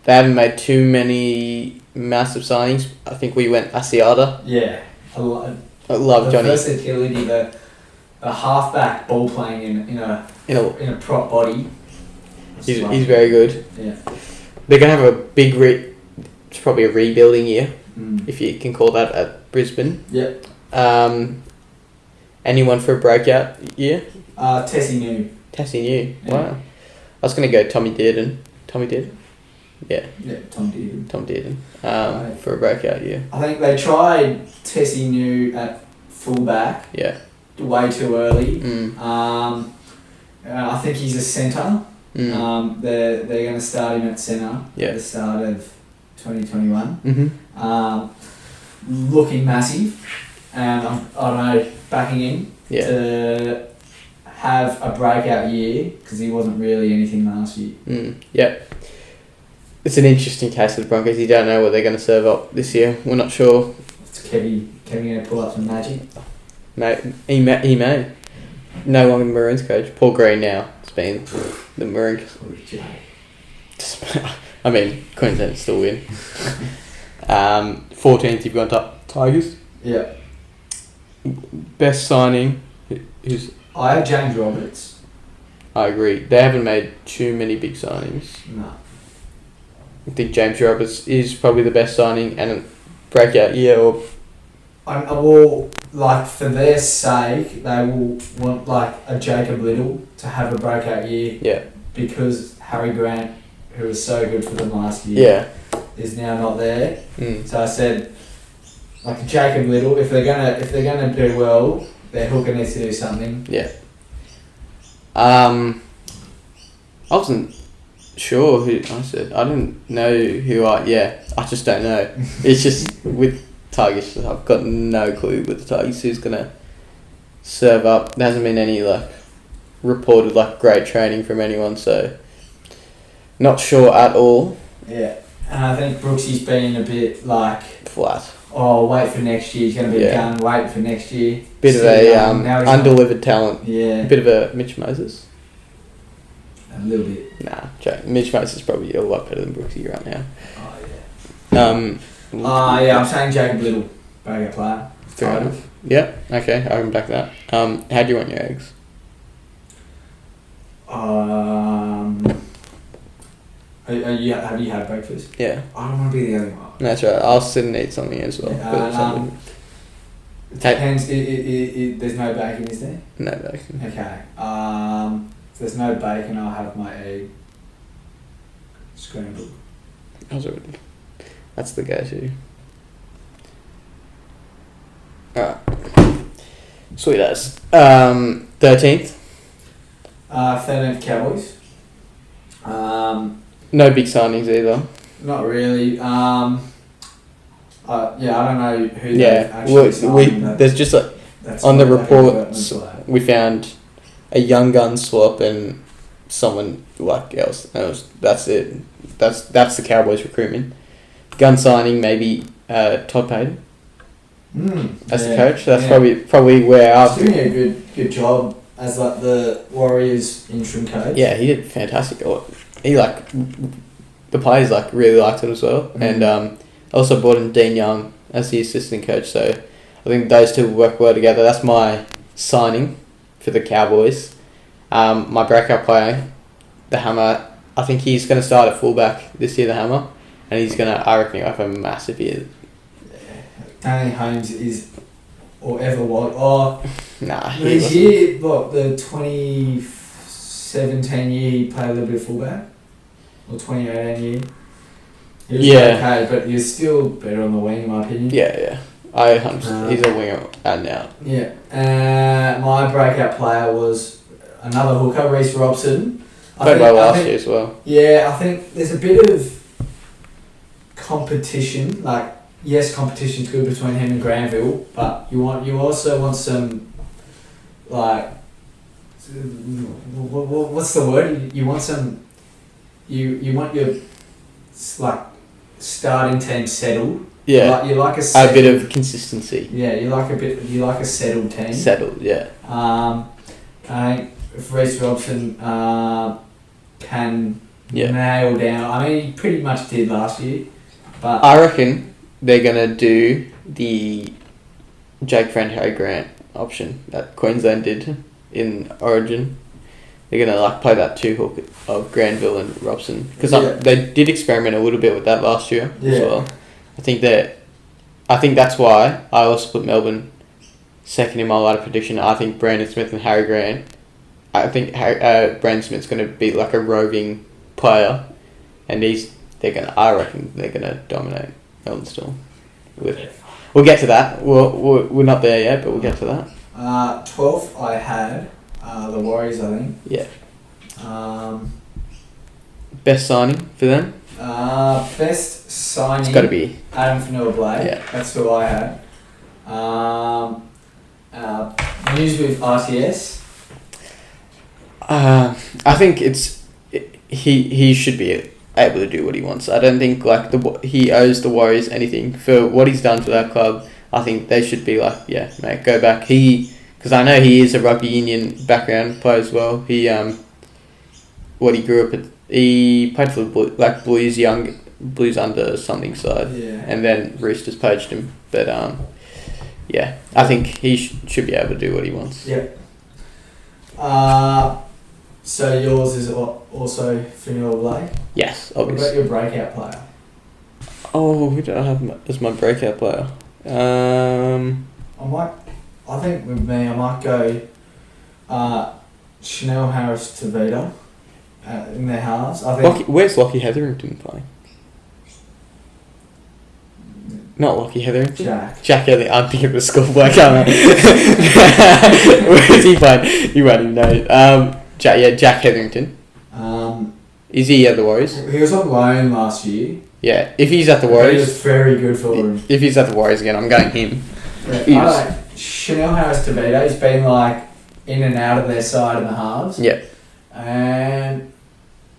They haven't made too many massive signings. I think we went Asiata. Yeah. I love Johnny. The versatility, the halfback ball playing in a prop body. He's very good. Yeah. They're going to have a big it's probably a rebuilding year, if if you can call that, at Brisbane. Yep. Anyone for a breakout year? Tessie New. Yeah. Wow. I was going to go Tommy Dearden. Yeah. Yeah, Tom Dearden. For a breakout year. I think they tried Tessie New at fullback. Yeah. Way too early. I think he's a centre. They're going to start him at centre at the start of 2021. Looking massive, and I don't know, backing him to have a breakout year because he wasn't really anything last year. It's an interesting case of the Broncos. You don't know what they're going to serve up this year. We're not sure. Is Kevin going to pull up some magic? He may. No longer the Maroons coach. Paul Green now. It's been the Maroons. I mean, Queensland still win. 14th, you've gone Tigers. Yeah. Best signing. I have James Roberts. I agree. They haven't made too many big signings. No. I think James Roberts is probably the best signing and a breakout year. I will, for their sake, they will want a Jacob Little to have a breakout year. Yeah. Because Harry Grant, who was so good for them last year, is now not there. So I said, Jacob Little, if they're gonna do well, their hooker needs to do something. Yeah. I wasn't sure who I said. I didn't know who I just don't know. It's just with Tigers, I've got no clue with the Tigers who's gonna serve up. There hasn't been any reported great training from anyone, so not sure at all. Yeah, and I think Brooksy's been a bit flat. Oh, wait for next year. He's going to be a gun. Wait for next year. Bit of a undelivered talent. Yeah. Bit of a Mitch Moses. A little bit. Nah, Mitch Moses is probably a lot better than Brooksy right now. Oh yeah. I'm saying Jacob Little, breakout player. Fair enough. Yeah. Okay, I can back that. How do you want your eggs? Have you had breakfast? Yeah. I don't want to be the only one. That's right. I'll sit and eat something as well. It depends. There's no bacon, is there? No bacon. Okay. If there's no bacon, I'll have my egg. Scrambled. That's the go-to. Alright. Sweet as. 13th. 13th Cowboys. No big signings either. Not really. I don't know who Yeah, they've actually signed. there's just like on the reports we found a young gun swap and someone like else. That's it. That's the Cowboys recruitment. Gun signing maybe Todd Payton as the coach. That's probably where he's doing a good job as like the Warriors interim coach. Yeah, he did fantastic. He the players really liked it as well, and also brought in Dean Young as the assistant coach. So I think those two work well together. That's my signing for the Cowboys. My breakout player, the Hammer. I think he's going to start at fullback this year, the Hammer, and he's going to, I reckon, have a massive year. Danny Holmes is, or ever was. Oh, nah. His year, the 2017 year, he played a little bit of fullback, or 2018 year. He was okay, but he was still better on the wing, in my opinion. Yeah. He's a winger and out. Yeah. My breakout player was another hooker, Reece Robson. Played well last year as well. Yeah, I think there's a bit of competition. Yes, competition's good between him and Granville, but you also want some what's the word? You want some. You want your starting team settled. Yeah. You like a bit of consistency. Yeah, you like a settled team. Settled, yeah. I think if Reece Robson can nail down. I mean, he pretty much did last year, but I reckon they're gonna do the Jake Friend Harry Grant option that Queensland did in Origin. They're gonna play that two hook of Granville and Robson because they did experiment a little bit with that last year as well. I think that's why I also put Melbourne second in my ladder prediction. I think Brandon Smith and Harry Grant. I think Brandon Smith's going to be like a roving player, and I reckon they're gonna dominate Melbourne still. We'll get to that. We're not there yet, but we'll get to that. 12th, I had the Warriors. I think. Yeah. Best signing for them. Best signing. It's got to be Adam Fanua-Blake. Yeah. That's who I had. News with RTS. I think he should be able to do what he wants. I don't think he owes the Warriors anything for what he's done for that club. I think they should be mate, go back. Because I know he is a rugby union background player as well. He he grew up at. He played for the Blues under something side, and then Roosters poached him. But I think he should be able to do what he wants. Yep. So yours is also Fanua-Blake? Yes, What obviously. about your breakout player? Oh, who do I have as my breakout player? I think with me, I might go Chanel Harris-Tavita in their halves. I think. Where's Lockie Hetherington playing? Not Lockie Hetherington. Jack Hetherington. I'm thinking of the schoolboy. Where is he playing? You won't even know. Jack Hetherington. Is he at the Warriors? He was on loan last year. Yeah, if he's at the Warriors, he was very good for him. If he's at the Warriors again, I'm going him. Yeah, I like Chanel Harris-Tavita. He's been in and out of their side in the halves. Yeah. And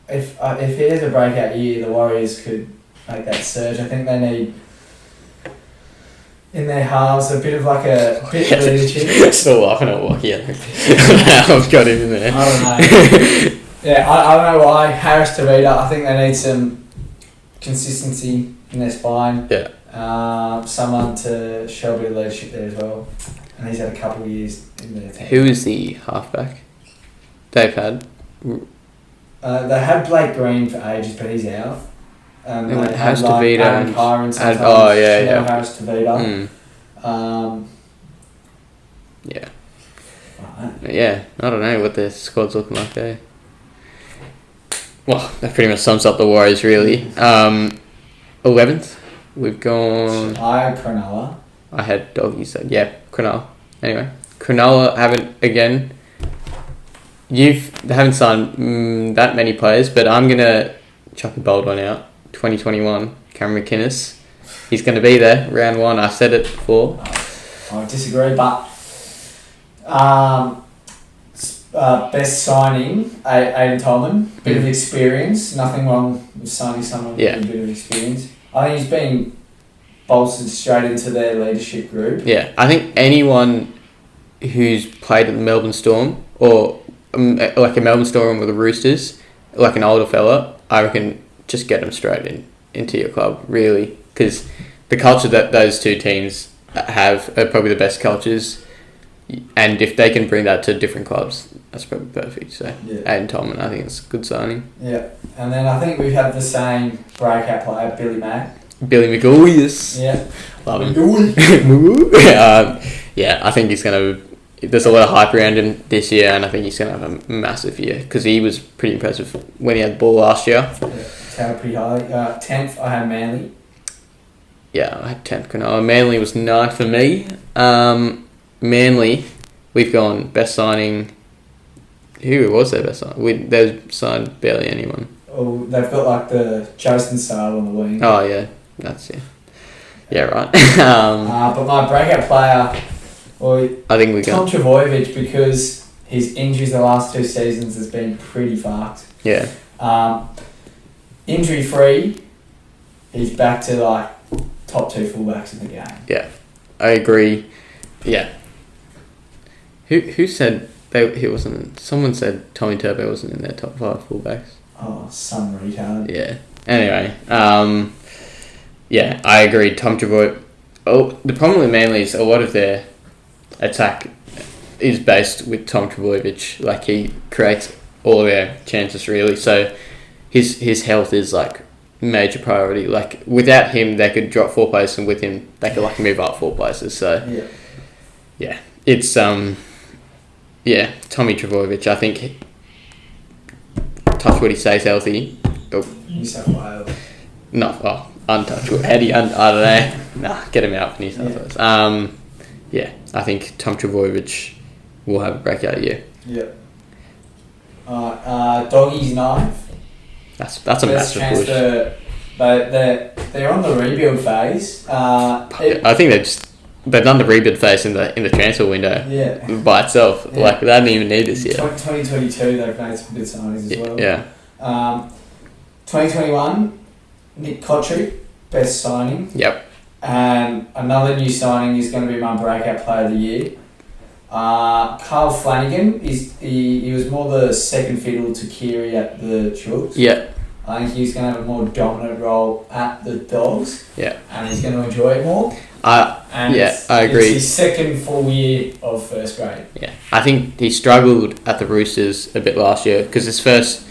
if he has a breakout year, the Warriors could make that surge. I think they need in their halves a bit of a bit of leadership. Still laughing at Lockie. I've got him in there. I don't know. Yeah, I don't know why. Harris-Tavita, I think they need some consistency in their spine. Yeah. Someone to show a bit of leadership there as well. And he's had a couple of years in their team. Who is the halfback they've had? They had Blake Green for ages, but he's out. And they had Aaron Kyron sometimes. Harris-Tavita. Yeah. Right. Yeah, I don't know what their squad's looking like, eh? Well, that pretty much sums up the Warriors, really. 11th, we've gone... I had Cronulla. I had Doggy, so yeah, Cronulla. Anyway, Cronulla haven't, again... They haven't signed that many players, but I'm going to chuck a bold one out. 2021, Cameron McInnes. He's going to be there, round 1. I said it before. I disagree, but best signing, Aiden Tolman. Bit of experience. Nothing wrong with signing someone with a bit of experience. I think he's been bolstered straight into their leadership group. Yeah, I think anyone who's played at the Melbourne Storm or like a Melbourne Storm with the Roosters, like an older fella, I reckon just get them straight into your club, really, because the culture that those two teams have are probably the best cultures, and if they can bring that to different clubs, that's probably perfect. So Aiden Tolman, I think it's a good signing. Yeah, and then I think we have the same breakout player, Billy Mack. Billy McGool, yes. Yeah. Love him. Yeah, I think he's going to... There's a lot of hype around him this year, and I think he's going to have a massive year, because he was pretty impressive when he had the ball last year. Yeah, touted pretty highly. 10th, I had Manly. Yeah, I had 10th Cronulla. Manly was 9th for me. Manly, we've gone best signing... Who was their best signing? They've signed barely anyone. Oh, they've got like the Jason style on the wing. Oh, yeah. That's, yeah. Yeah, right. But my breakout player... I think we Tom Trbojevic, because his injuries the last 2 seasons has been pretty fucked. Yeah. Injury free, he's back to like top 2 fullbacks in the game. Yeah, I agree. Yeah. Who said he wasn't? Someone said Tommy Turbo wasn't in their top 5 fullbacks. Oh, some retard. Yeah. Anyway, yeah, I agree. Tom Trbojevic. Oh, the problem with Manly is a lot of their attack is based with Tom Trbojevic. Like, he creates all of their chances, really. So his health is like major priority. Like, without him, they could drop 4 places, and with him, they could like move up 4 places. So yeah, it's Tommy Trbojevic. I think touch wood, he stays healthy. New South Wales. No, untouchable. Eddie, I don't know. Nah, get him out for New South Wales. Yeah, I think Tom Trbojevic will have a breakout year. Yeah. Doggy's 9th. That's a massive push. They're on the rebuild phase. I think they've done the rebuild phase in the transfer window. Yeah. By itself. Yeah. Like, they didn't even need this year. 2022, they've made some good signings as well. Yeah. 2021, Nick Cottrey, best signing. Yep. And another new signing is going to be my breakout player of the year. Carl Flanagan, he was more the second fiddle to Kiri at the Chooks. Yeah. I think he's going to have a more dominant role at the Dogs. Yeah. And he's going to enjoy it more. I agree. It's his second full year of first grade. Yeah. I think he struggled at the Roosters a bit last year, because his first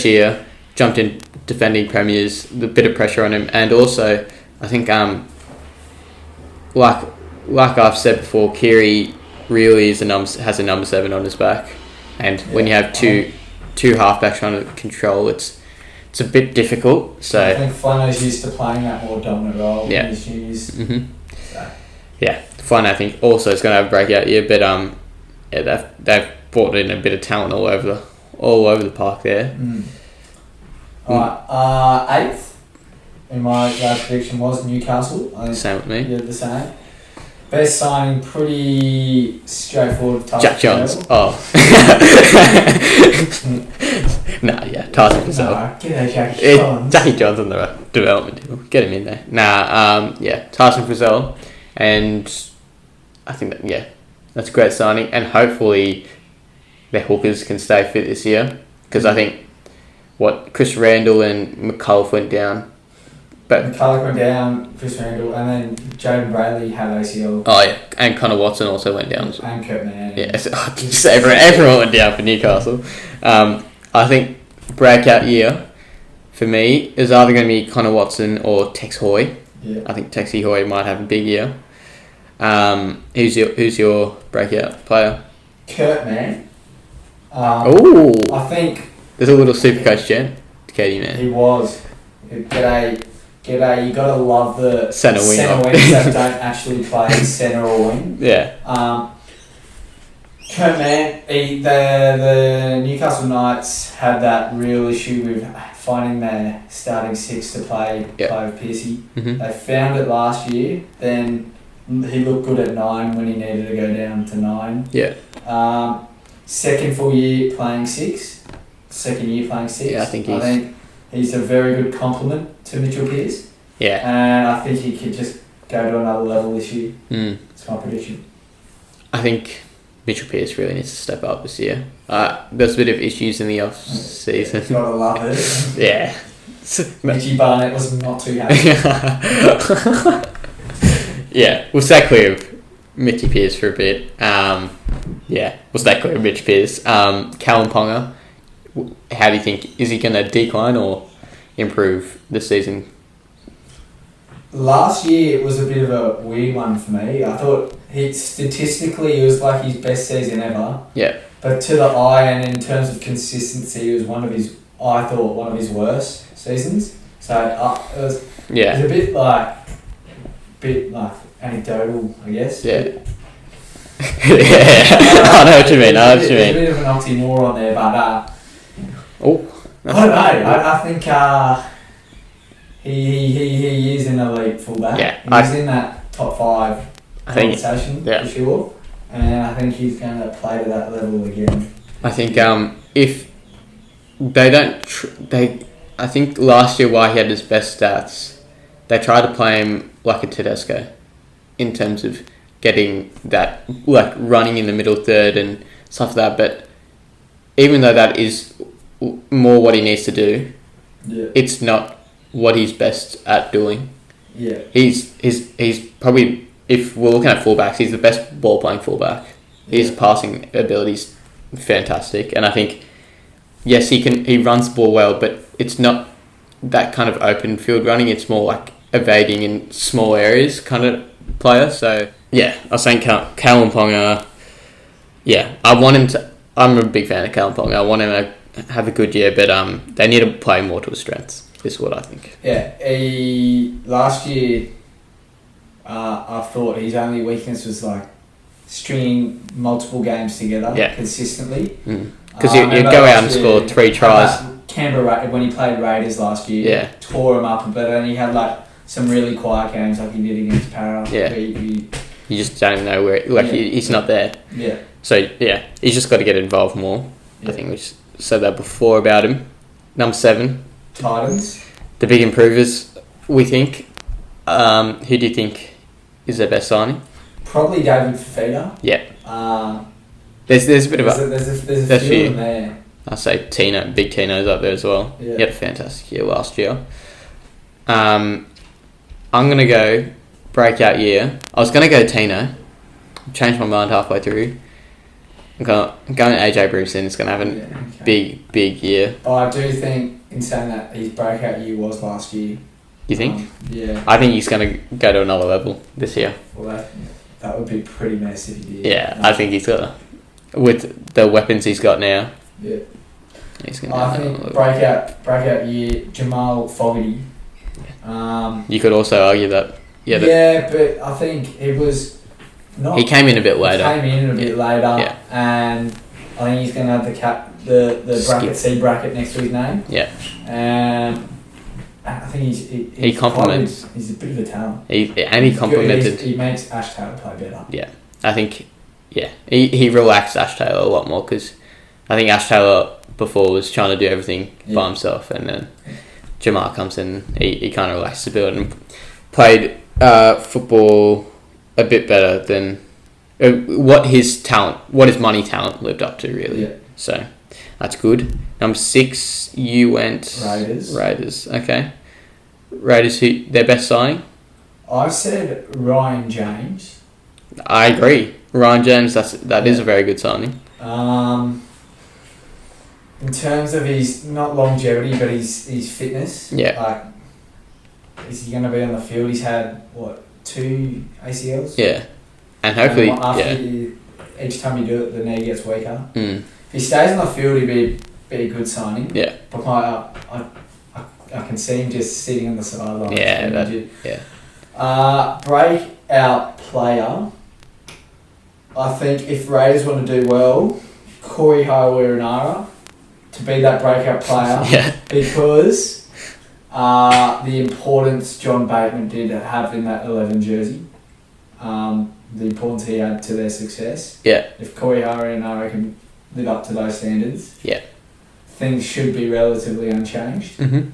year, jumped in defending premiers, the bit of pressure on him, and also I think like I've said before, Kiri really has a number 7 on his back, and when you have two halfbacks trying to control, it's a bit difficult. So I think Flano's used to playing that more dominant role in his juniors. Mm-hmm. So. Yeah, Flano I think also is going to have a breakout year, but they've brought in a bit of talent all over the park there. Alright, 8th in my last prediction was Newcastle. I think same with me. Yeah, the same. Best signing, pretty straightforward. Jack Johns. Oh. Tyson Frizzell. Get out Jackie Johns. Jackie Johns on the development deal. Get him in there. Tyson Frizzell, and I think that's a great signing, and hopefully their hookers can stay fit this year, because I think Chris Randall and McCullough went down. But McCullough went down, Chris Randall, and then Jaden Brayley had ACL. Oh yeah, and Connor Watson also went down. And Kurt Mann. Yeah, just everyone went down for Newcastle. I think breakout year for me is either going to be Connor Watson or Tex Hoy. Yeah. I think Texie Hoy might have a big year. Who's your breakout player? Kurt Mann. I think there's a little Supercoach Jen. Katie, man. He was. G'day. You gotta love the Centre wing wings that don't actually play centre or wing. Yeah. Kurt Mann, the Newcastle Knights had that real issue with finding their starting six to play with Piercy. Mm-hmm. They found it last year. Then he looked good at 9 when he needed to go down to 9. Yeah. Second year playing 6. Yeah, I think he's a very good complement to Mitchell Pearce. Yeah. And I think he could just go to another level this year. It's my prediction. I think Mitchell Pearce really needs to step up this year. There's a bit of issues in the off season. Gotta love it. Yeah. Mitchie Barnett was not too happy. Yeah, we'll stay clear of Mitchie Pearce for a bit. We'll stay clear of Mitch Pearce. Callum Ponga, how do you think, is he going to decline or improve this season? Last year it was a bit of a weird one for me. I thought statistically it was like his best season ever. Yeah. But to the eye and in terms of consistency, it was one of his worst seasons. So it was a bit like anecdotal, I guess. Yeah. I know what you mean. There's a bit of an oxymoron there, but I don't know. I think he is an elite fullback. Yeah, he's in that top 5 conversation for sure, and I think he's going to play to that level again. I think if they don't, I think last year why he had his best stats, they tried to play him like a Tedesco, in terms of getting that, like running in the middle third and stuff like that. But even though that is more what he needs to do, it's not what he's best at doing. Yeah. He's probably, if we're looking at fullbacks, he's the best ball playing fullback. His passing ability's fantastic, and I think he runs the ball well, but it's not that kind of open field running. It's more like evading in small areas kind of player. So I was saying Callum Ponga. I want him to. I'm a big fan of Callum Ponga. I want him to have a good year, but they need to play more to his strengths. Is what I think. Yeah, last year, I thought his only weakness was like stringing multiple games together consistently. Because you go out and score 3 tries. Canberra, when he played Raiders last year, tore him up, but then he had like some really quiet games like he did against Para. Yeah. You just don't know where, he's not there. Yeah. So, he's just got to get involved more. Yeah. I think we said that before about him. Number 7. Titans. The big improvers, we think. Who do you think is their best signing? Probably David Fafita. Yeah. There's a bit of there's a few in there. I'll say Tino, Big Tino's up there as well. Yeah. He had a fantastic year last year. I'm going to go breakout year. I was going to go Tino. Changed my mind halfway through. I'm going AJ Brimson. Is going to have a big year. I do think, in saying that, his breakout year was last year. You think? Yeah. I think he's going to go to another level this year. Well, that would be pretty mess if he did. Yeah, I think he's got, with the weapons he's got now. Yeah. He's going to. I think breakout year, Jamal Fogarty. You could also argue that. Yeah, but I think it was not. He came in a bit later. Yeah. And I think he's going to have the bracket C bracket next to his name. Yeah. And I think he complements. He's a bit of a talent. He complemented. He makes Ash Taylor play better. Yeah, I think. Yeah, he relaxed Ash Taylor a lot more, because I think Ash Taylor before was trying to do everything by himself, and then Jamal comes in. He kind of relaxed a bit and played football a bit better than what his money talent lived up to, really. Yeah. So that's good. Number 6, you went Raiders. Okay. Raiders, who their best signing? I said Ryan James. I agree. Ryan James, that is a very good signing. In terms of his not longevity, but his fitness. Yeah. Like, is he going to be on the field? He's had 2 ACLs. Yeah, and hopefully, each time you do it, the knee gets weaker. If he stays on the field, he'd be a good signing. Yeah. But I I can see him just sitting on the sideline. Yeah, Breakout player. I think if Raiders want to do well, Corey Harawira to be that breakout player. Yeah. Because the importance John Bateman did have in that 11 jersey. The importance he had to their success. Yeah. If Corey Harawira can live up to those standards. Yeah. Things should be relatively unchanged. Mm-hmm.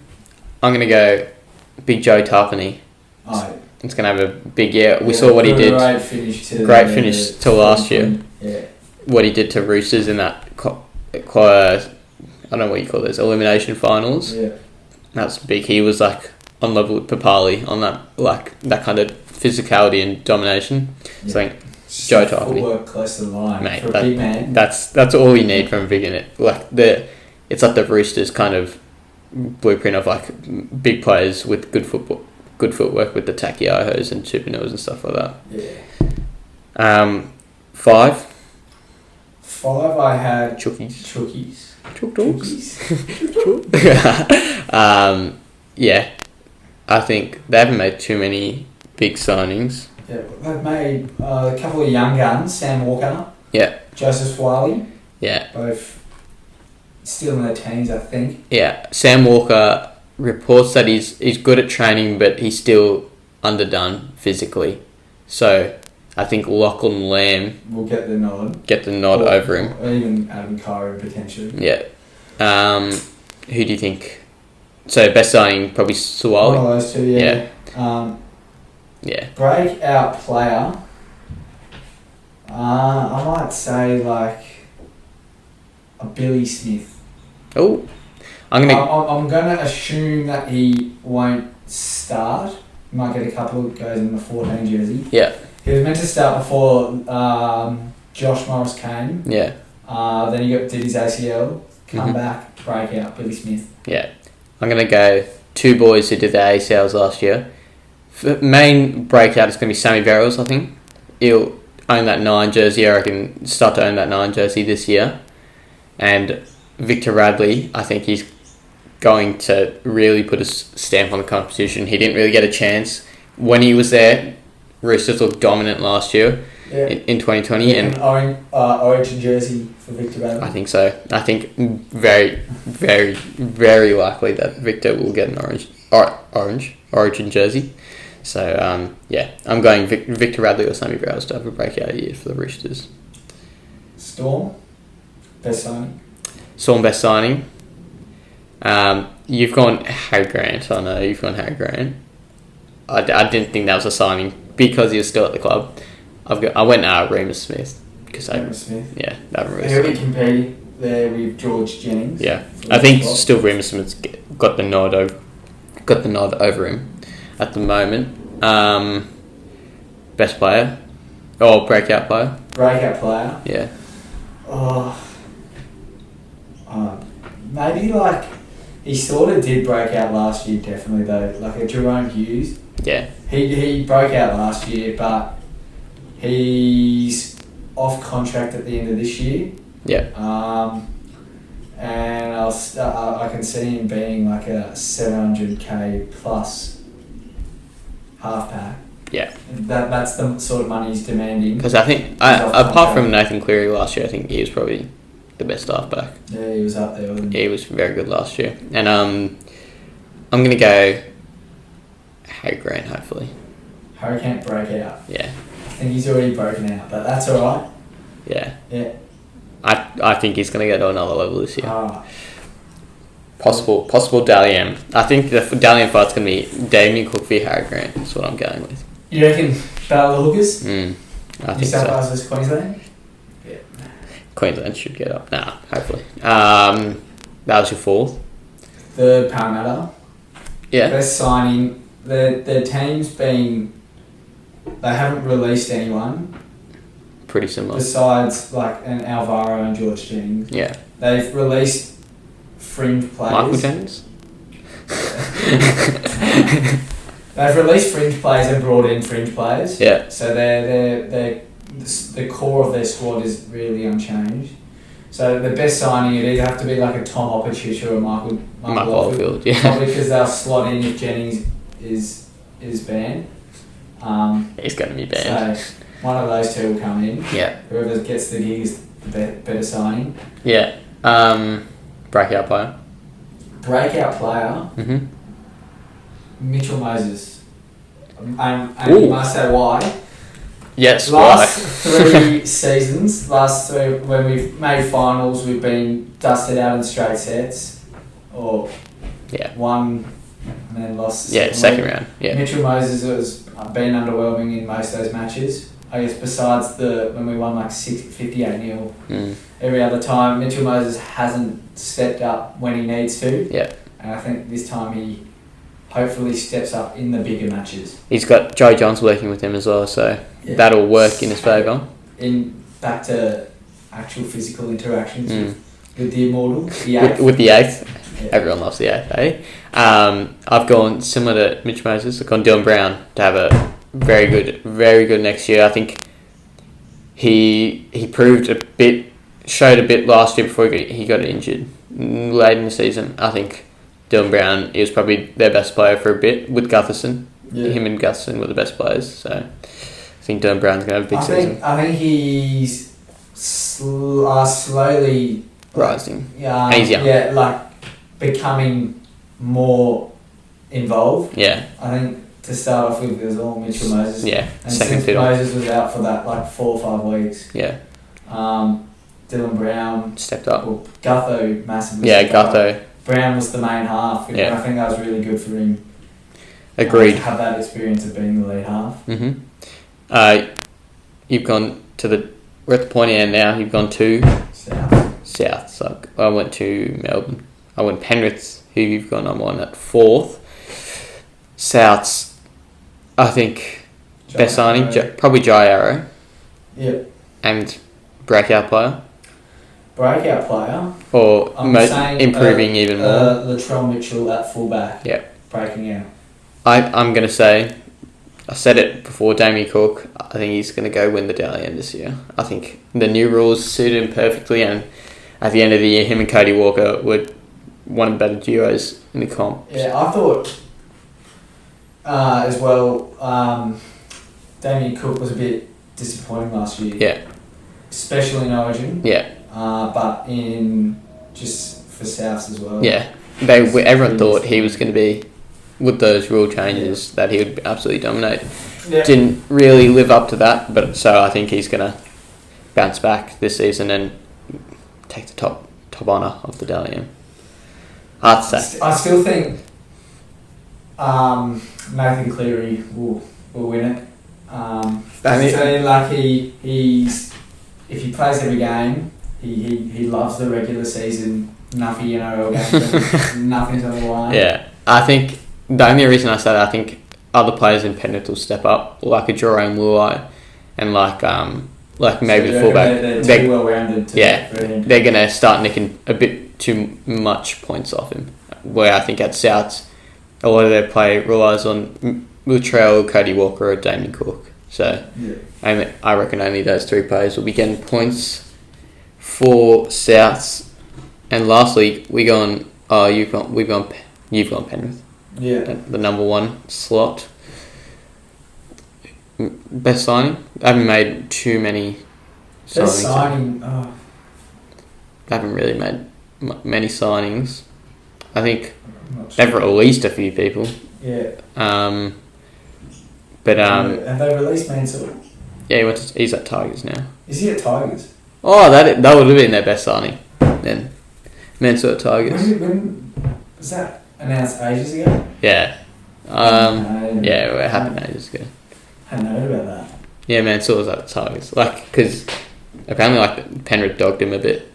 I'm going to go Big Joe Tarpany. Oh, It's going to have a big year. We saw what he did. Great finish to last year. Yeah. What he did to Roosters in that, I don't know what you call those, elimination finals. Yeah. That's big. He was like on level with Papali on that kind of physicality and domination. Yeah. So I think Joe Tarpany. Footwork close to the line. Mate, for a big man. That's all you need from a big unit. It's like the Roosters kind of blueprint of like big players with good footwork with the Takiahos and Tupinos and stuff like that. Yeah. 5. 5 I had Chookies. Chook Yeah. I think they haven't made too many big signings. Yeah, they've made a couple of young guns, Sam Walker. Yeah. Joseph Swiley. Yeah. Both still in their teens, I think. Yeah. Sam Walker reports that he's good at training, but he's still underdone physically. So I think Lachlan Lamb will get the nod. Over him. Or even Adam Cairo potentially. Yeah. Who do you think? So best signing probably Suwali. One of those two, yeah. Yeah. Breakout player. I might say like a Billy Smith. Oh, I'm gonna assume that he won't start. He might get a couple of goes in the 14 jersey. Yeah. He was meant to start before Josh Morris came. Yeah. Then he did his ACL. Come back, breakout, Billy Smith. Yeah. I'm going to go 2 boys who did their ACLs last year. Main breakout is going to be Sammy Verrills, I think. He'll own that 9 jersey. I reckon start to own that 9 jersey this year. And Victor Radley, I think he's going to really put a stamp on the competition. He didn't really get a chance. When he was there, Roosters looked dominant last year in 2020. And origin jersey for Victor Radley? I think so. I think very, very, very likely that Victor will get an origin jersey. So, I'm going Victor Radley or Sammy Browse to have a breakout year for the Roosters. Storm, best signing? Storm, best signing. You've gone Harry Grant. I know you've gone Harry Grant. I didn't think that was a signing because he was still at the club. I went Remus Smith. Remus Smith? Yeah, that really Who are we competing there with George Jennings? Yeah, I think still Remus Smith's got the nod over him at the moment. Best player? Or breakout player? Breakout player? Yeah. Maybe like he sort of did break out last year, definitely though. Like a Jerome Hughes. Yeah. He broke out last year, but he's off contract at the end of this year. Yeah. And I can see him being like a 700k plus halfback. Yeah. That's the sort of money he's demanding. Because I think, apart from Nathan Cleary last year, I think he was probably the best halfback. Yeah, he was up there. He was very good last year. And I'm going to go Harry Grant, hopefully. Harry can't break out. Yeah. I think he's already broken out, but that's alright. Yeah. Yeah. I think he's going to go to another level this year. Ah. Possible Dally M. I think the Dally M fight's going to be Damien Cook v Harry Grant. That's what I'm going with. You reckon battle of the hookers? I think New South so. Wales versus Queensland? Yeah. Queensland should get up. Nah, hopefully. That was your 4th. The Parramatta. Yeah. They're signing. Their team's been. They haven't released anyone. Pretty similar. Besides like an Alvaro and George Jennings. Yeah. They've released fringe players. Michael Jennings? They've released fringe players and brought in fringe players. Yeah. So the core of their squad is really unchanged. So the best signing, it'd either have to be like a Tom Opportush or a Mark Oldfield, yeah. Probably because they'll slot in if Jennings is banned. He's going to be banned. So one of those two will come in. Yeah. Whoever gets the gig is the better signing. Yeah. Breakout player. Breakout player, Mm-hmm. Mitchell Moses. And you must say why. Yes, last 3 seasons, when we've made finals, we've been dusted out in straight sets, or won and then lost. Second round. Yeah, Mitchell Moses has been underwhelming in most of those matches. I guess besides when we won like 58-0, every other time Mitchell Moses hasn't stepped up when he needs to. Yeah, and I think this time he hopefully steps up in the bigger matches. He's got Joe Johns working with him as well, so that'll work in his favour. Back to actual physical interactions with the immortal, with the eighth. Yeah. Everyone loves the eighth, eh? I've gone similar to Mitch Moses. I've gone Dylan Brown to have a very good next year. I think he showed a bit last year before he got injured late in the season. I think Dylan Brown is probably their best player for a bit with Gutherson. Yeah. Him and Gutherson were the best players, so I think Dylan Brown's going to have a big season. I think he's slowly rising. And he's young. Yeah, like becoming more involved. Yeah. I think to start off with, it was all Mitchell Moses. Yeah. And since Moses was out for that like 4 or 5 weeks. Yeah. Dylan Brown stepped up. Well, Gutho massively. Yeah, Gutho. Brown was the main half, and I think that was really good for him. Agreed. To have that experience of being the lead half. Mm-hmm. You've gone to we're at the pointy end now. You've gone to South. So I went to Melbourne. I went Penrith. Who you've gone? I'm on at 4th. South's, I think, best signing probably Jai Arrow. Yep. And breakout player. Breakout player. Or improving even more. Latrell Mitchell at fullback. Yeah. Breaking out. I'm going to say, I said it before, Damien Cook, I think he's going to go win the Dally M this year. I think the new rules suited him perfectly, and at the end of the year, him and Cody Walker were one of the better duos in the comp. Yeah, I thought as well, Damien Cook was a bit disappointing last year. Yeah. Especially in Origin. Yeah. But in just for Souths as well. Yeah. Everyone thought he was going to be, with those rule changes, that he would absolutely dominate. Yeah. Didn't really live up to that, but so I think he's going to bounce back this season and take the top honour of the Dally M. Hard to say. I still think Nathan Cleary will win it. He's if he plays every game, he loves the regular season. Nothing NRL games, nothing's on the line. Yeah, I think the only reason I say that, I think other players in Penrith will step up, like a Jerome Luai, and like maybe the fullback. They're too well rounded. They're gonna start nicking a bit too much points off him. Where I think at Souths, a lot of their play relies on Latrell, Cody Walker, or Damien Cook. So, I reckon only those 3 players will be getting points for Souths. And lastly, you've gone Penrith. Yeah. The number 1 slot. Best signing? I haven't made too many signings. Best signing? I haven't really made many signings. I think they've released a few people. Yeah. But have they released Mansour? Yeah, he's at Tigers now. Is he at Tigers? Oh, that would have been their best signing then. Mansour at Tigers. When was that announced ages ago? Yeah. It happened ages ago. I hadn't heard about that. Yeah, Mansour was at Tigers. Because apparently Penrith dogged him a bit.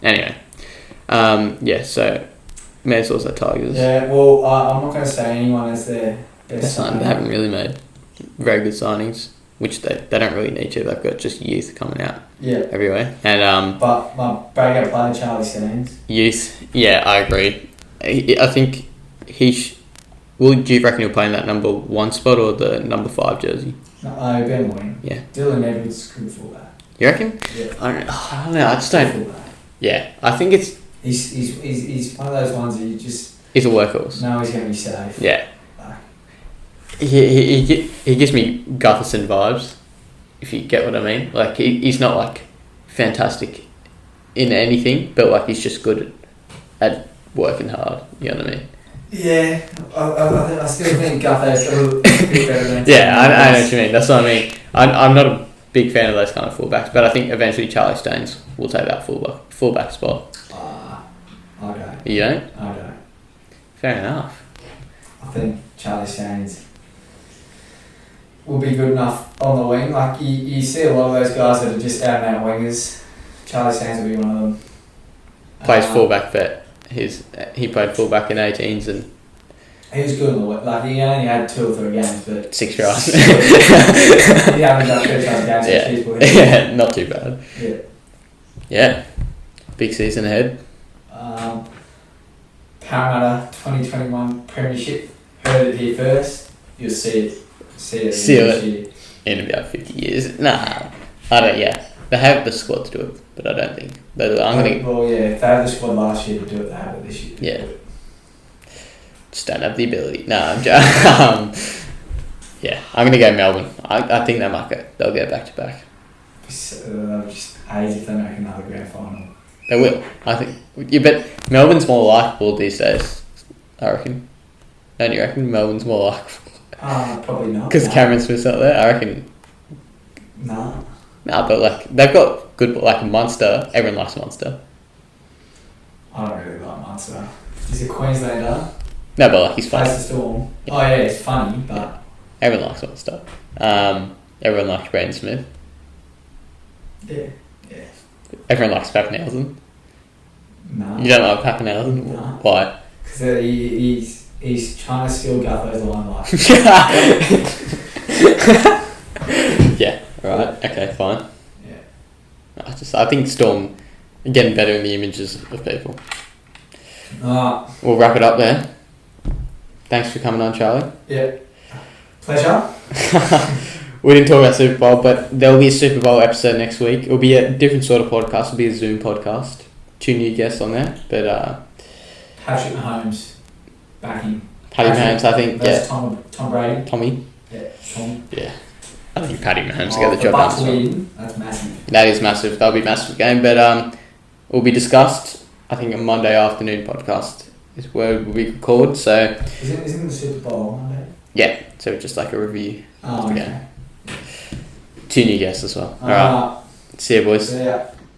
Anyway. So Mansour's at Tigers. Yeah, well, I'm not going to say anyone as their best signing. They haven't really made very good signings, which they don't really need to. They've got just youth coming out everywhere. And but my breakout player, Charlie Staines. Youth, yeah, I agree. I think do you reckon he'll play in that number 1 spot or the number 5 jersey? No, Ben Wing. Yeah. Dylan Edwards could fall that. You reckon? Yeah. I don't know. I just don't. Yeah, I think it's. He's one of those ones that you just. He's a workhorse. No, he's going to be safe. Yeah. He gives me Gutherson vibes, if you get what I mean. Like he's not like fantastic in anything, but like he's just good at working hard. You know what I mean? Yeah, I still think Gutho's a bit better than. Yeah, I know what you mean. That's what I mean. I'm not a big fan of those kind of fullbacks, but I think eventually Charlie Staines will take that fullback spot. Okay. You don't? Okay. Fair enough. I think Charlie Staines will be good enough on the wing. Like you see a lot of those guys that are just out and out wingers. Charlie Staines will be one of them. Plays fullback for he played fullback in 18s and he was good on the wing. Like he only had 2 or 3 games, but 6 tries. He haven't done 3 times games. Yeah, not too bad. Yeah. Yeah, big season ahead. Parramatta 2021 Premiership. Heard it here first. You'll see it. See it in about 50 years. Nah, I don't. Yeah, they have the squad to do it, but I don't think they do it. Well, yeah, if they had the squad last year to do it, they have it this year. Yeah. Just don't have the ability. No, I'm just. Yeah, I'm gonna go Melbourne. I think they might go. They'll go back to back. They'll just age if they make another grand final. They will. I think. Yeah, but Melbourne's more likeable these days. I reckon. Don't you reckon Melbourne's more likeable? Probably not. Because Cameron Smith's out there. I reckon. Nah. Nah, but like they've got good like Munster. Everyone likes Munster. I don't really like Munster. He's a Queenslander. No, but like he's funny. Plays the Storm. Yeah. Oh yeah, it's funny, but yeah. Everyone likes Munster. Everyone likes Braden Smith. Yeah. Everyone likes Pappenhausen. No. You don't like Pappenhausen? No. Why? Because he's trying to steal Gutho's limelight. Yeah. Right. Okay. Fine. Yeah. I think Storm are getting better in the images of people. We'll wrap it up there. Thanks for coming on, Charlie. Yeah. Pleasure. We didn't talk about Super Bowl, but there will be a Super Bowl episode next week. It'll be a different sort of podcast. It'll be a Zoom podcast. 2 new guests on there, but Patrick Mahomes backing. Paddy Mahomes, I think. That's Tom Brady. Tommy. Yeah. Tom. Yeah. I think Paddy Mahomes will get the job done. Win, that's massive. That is massive. That'll be a massive game, but will be discussed. I think a Monday afternoon podcast is where it will be recorded. So isn't the Super Bowl Monday? Yeah. So just like a review of the okay. game. 2 new guests as well. All right. See you, boys. See ya.